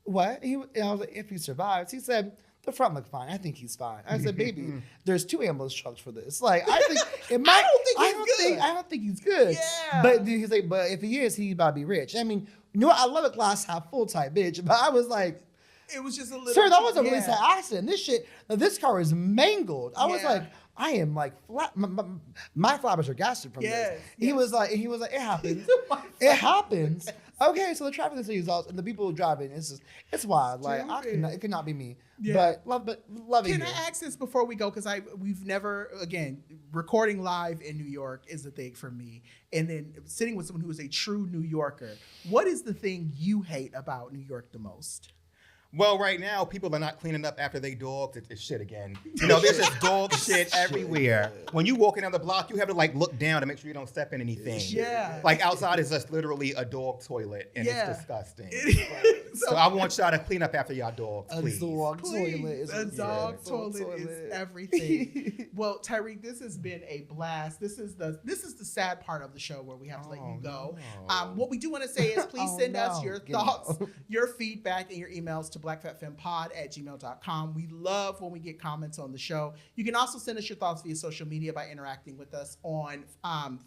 what? And I was like, if he survives. He said, the front looked fine. I think he's fine. I said, baby, there's 2 ambulance trucks for this. Like, I think it might. I don't think he's good. Yeah. But he's like, but if he is, he's about to be rich. I mean, I love a glass half full type bitch. But I was like, it was just a little. Sir, that was a really sad accident. This car is mangled. I was like, I am like flat. My flappers are gassed from this. He was like, it happens. It happens. Okay, so the traffic is results and the people driving, it's wild. Like, it could not be me. Yeah. But love it. Can I ask this before we go? Because we've never, again, recording live in New York is a thing for me. And then sitting with someone who is a true New Yorker, what is the thing you hate about New York the most? Well, right now, people are not cleaning up after they dogs. It's shit again. There's just dog shit everywhere. When you walking down the block, you have to look down to make sure you don't step in anything. Yeah. Like outside is just literally a dog toilet, and it's disgusting. So I want y'all to clean up after y'all dogs, please. A dog toilet is everything. Well, Tyreak, this has been a blast. This is the sad part of the show where we have to let you go. No. What we do want to say is please send us your thoughts, your feedback, and your emails to blackfatfempod@gmail.com. We love when we get comments on the show. You can also send us your thoughts via social media by interacting with us on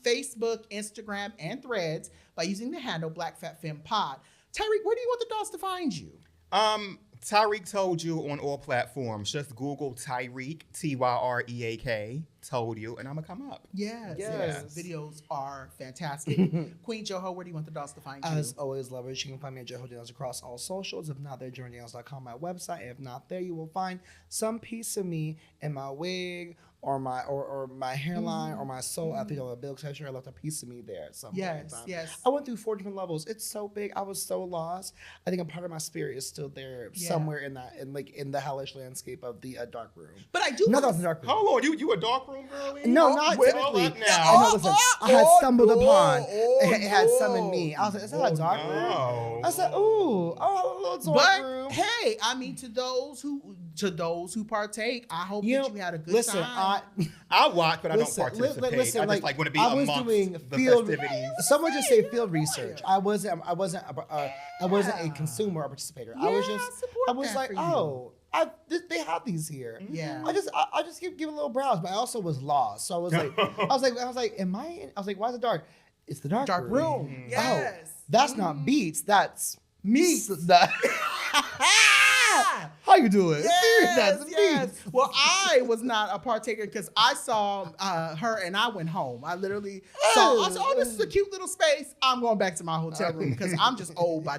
Facebook, Instagram, and Threads by using the handle blackfatfempod. Tyreak, where do you want the dogs to find you? Tyreak Told You on all platforms. Just Google Tyreak, Tyereak, Told You, and I'm going to come up. Yes. Videos are fantastic. Queen Joho, where do you want the dogs to find you? As always, lovers, you can find me at Joho Daniels across all socials. If not there, johdaniels.com, my website. If not there, you will find some piece of me in my wig or my hairline or my soul. I think on a bill because I'm sure I left a piece of me there at some point in time. Yes. I went through 4 different levels. It's so big. I was so lost. I think a part of my spirit is still there somewhere in the hellish landscape of the dark room. But I do. No, that was the dark room. Hold on, you a dark room girlie? No, not typically. I had stumbled upon. It had summoned me. I was like, is that a dark room? I said, ooh, a little dark room. Hey, I mean, to those who partake, I hope that you had a good time. I watch, but I don't participate. I just want to be amongst the festivities. Someone just say field research. I wasn't a consumer or participator. I was like, they have these here. Yeah. I just give a little browse, but I also was lost. So I was like, I was like, why is it dark? It's the dark room. Yes. Oh, that's not beats. That's meat. How you doing? Yes. Well, I was not a partaker because I saw her and I went home. I literally saw, this is a cute little space. I'm going back to my hotel room because I'm just old by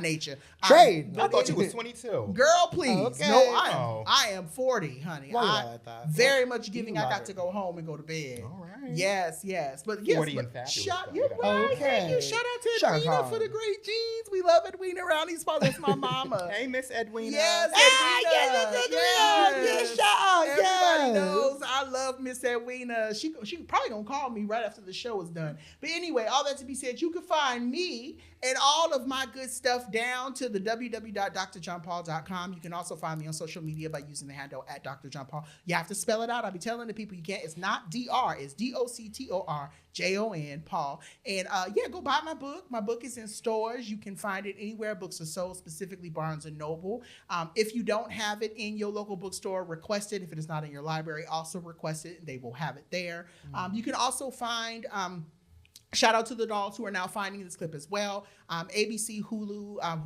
nature. I thought you was 22. Girl, please. Okay. No, I am 40, honey. Why very much giving. I got to go home and go to bed. All right. Yes. But 40 and fabulous. Shout out to Edwina for the great genes. We love Edwina around these parts. That's my mama. Hey, Miss Edwina. Yes, shout out. Everybody knows I love Miss Edwina. She probably gonna call me right after the show is done. But anyway, all that to be said, you can find me and all of my good stuff down to the www.drjohnpaul.com. You can also find me on social media by using the handle @drjohnpaul. You have to spell it out. I'll be telling the people you can't. It's not DR. It's DoctorJon Paul. And go buy my book. My book is in stores. You can find it anywhere books are sold, specifically Barnes & Noble. If you don't have it in your local bookstore, request it. If it is not in your library, also request it. They will have it there. You can also find... shout out to the dolls who are now finding this clip as well. ABC, Hulu,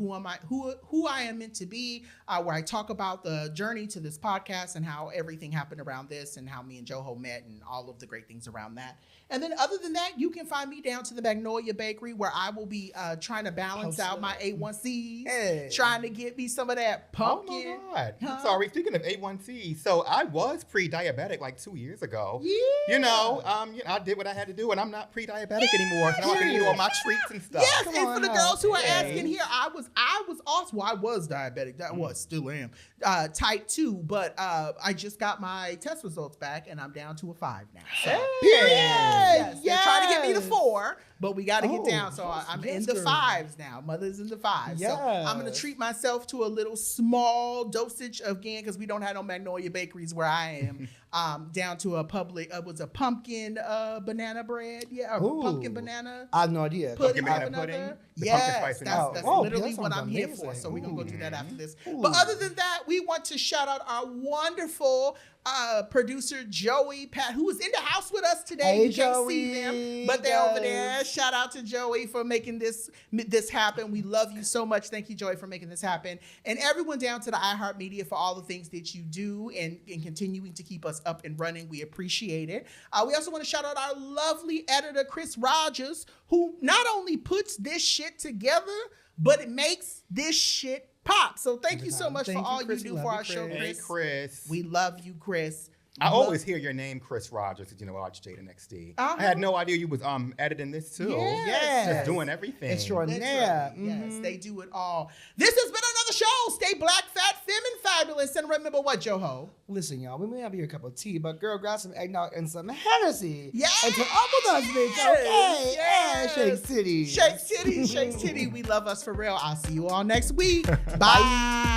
Who I Am Meant to Be, where I talk about the journey to this podcast and how everything happened around this and how me and Joho met and all of the great things around that. And then other than that, you can find me down to the Magnolia Bakery where I will be trying to balance out my A1Cs, trying to get me some of that pumpkin. Oh my God. Sorry, speaking of A1Cs, so I was pre-diabetic like 2 years ago. Yeah. I did what I had to do and I'm not pre-diabetic anymore. So now I can eat all my treats and stuff. Yes, and for the girls who are asking here, I was also, I was diabetic. That was, still am, type 2, but I just got my test results back and I'm down to a 5 now. So, yes. They're trying to get me to 4, but we got to get down. So I'm in the 5s now. Mother's in the 5s. Yes. So I'm going to treat myself to a little small dosage again because we don't have no Magnolia Bakeries where I am. Down to a pumpkin banana bread. Yeah, or pumpkin banana. I have no idea. Pumpkin banana pudding? Yes, that's literally that what I'm here amazing. for. So we're going to go do that after this. But other than that, we want to shout out our wonderful producer, Joey Pat, who is in the house with us today. Hey, you can't Joey. see them, but they're over there. Shout out to Joey for making this happen. We love you so much. Thank you, Joey, for making this happen. And everyone down to the iHeartMedia for all the things that you do and continuing to keep us up and running. We appreciate it. We also want to shout out our lovely editor, Chris Rogers, who not only puts this shit together, but it makes this shit pop. So thank you so much for all you do for our show, Chris. Hey, Chris. We love you, Chris. I always hear your name, Chris Rogers, because watch Jada XD. I had no idea you was editing this too. Yes. Just doing everything. Extraordinaire. Right. Yes, they do it all. This has been another show. Stay black, fat, femme, and fabulous. And remember what, Joho? Listen, y'all, we may have your cup of tea, but girl, grab some eggnog and some Hennessy. Yes. And to up with us, bitch, okay? Yes. Yeah, Shake City. Shake City, Shake City. We love us for real. I'll see you all next week. Bye.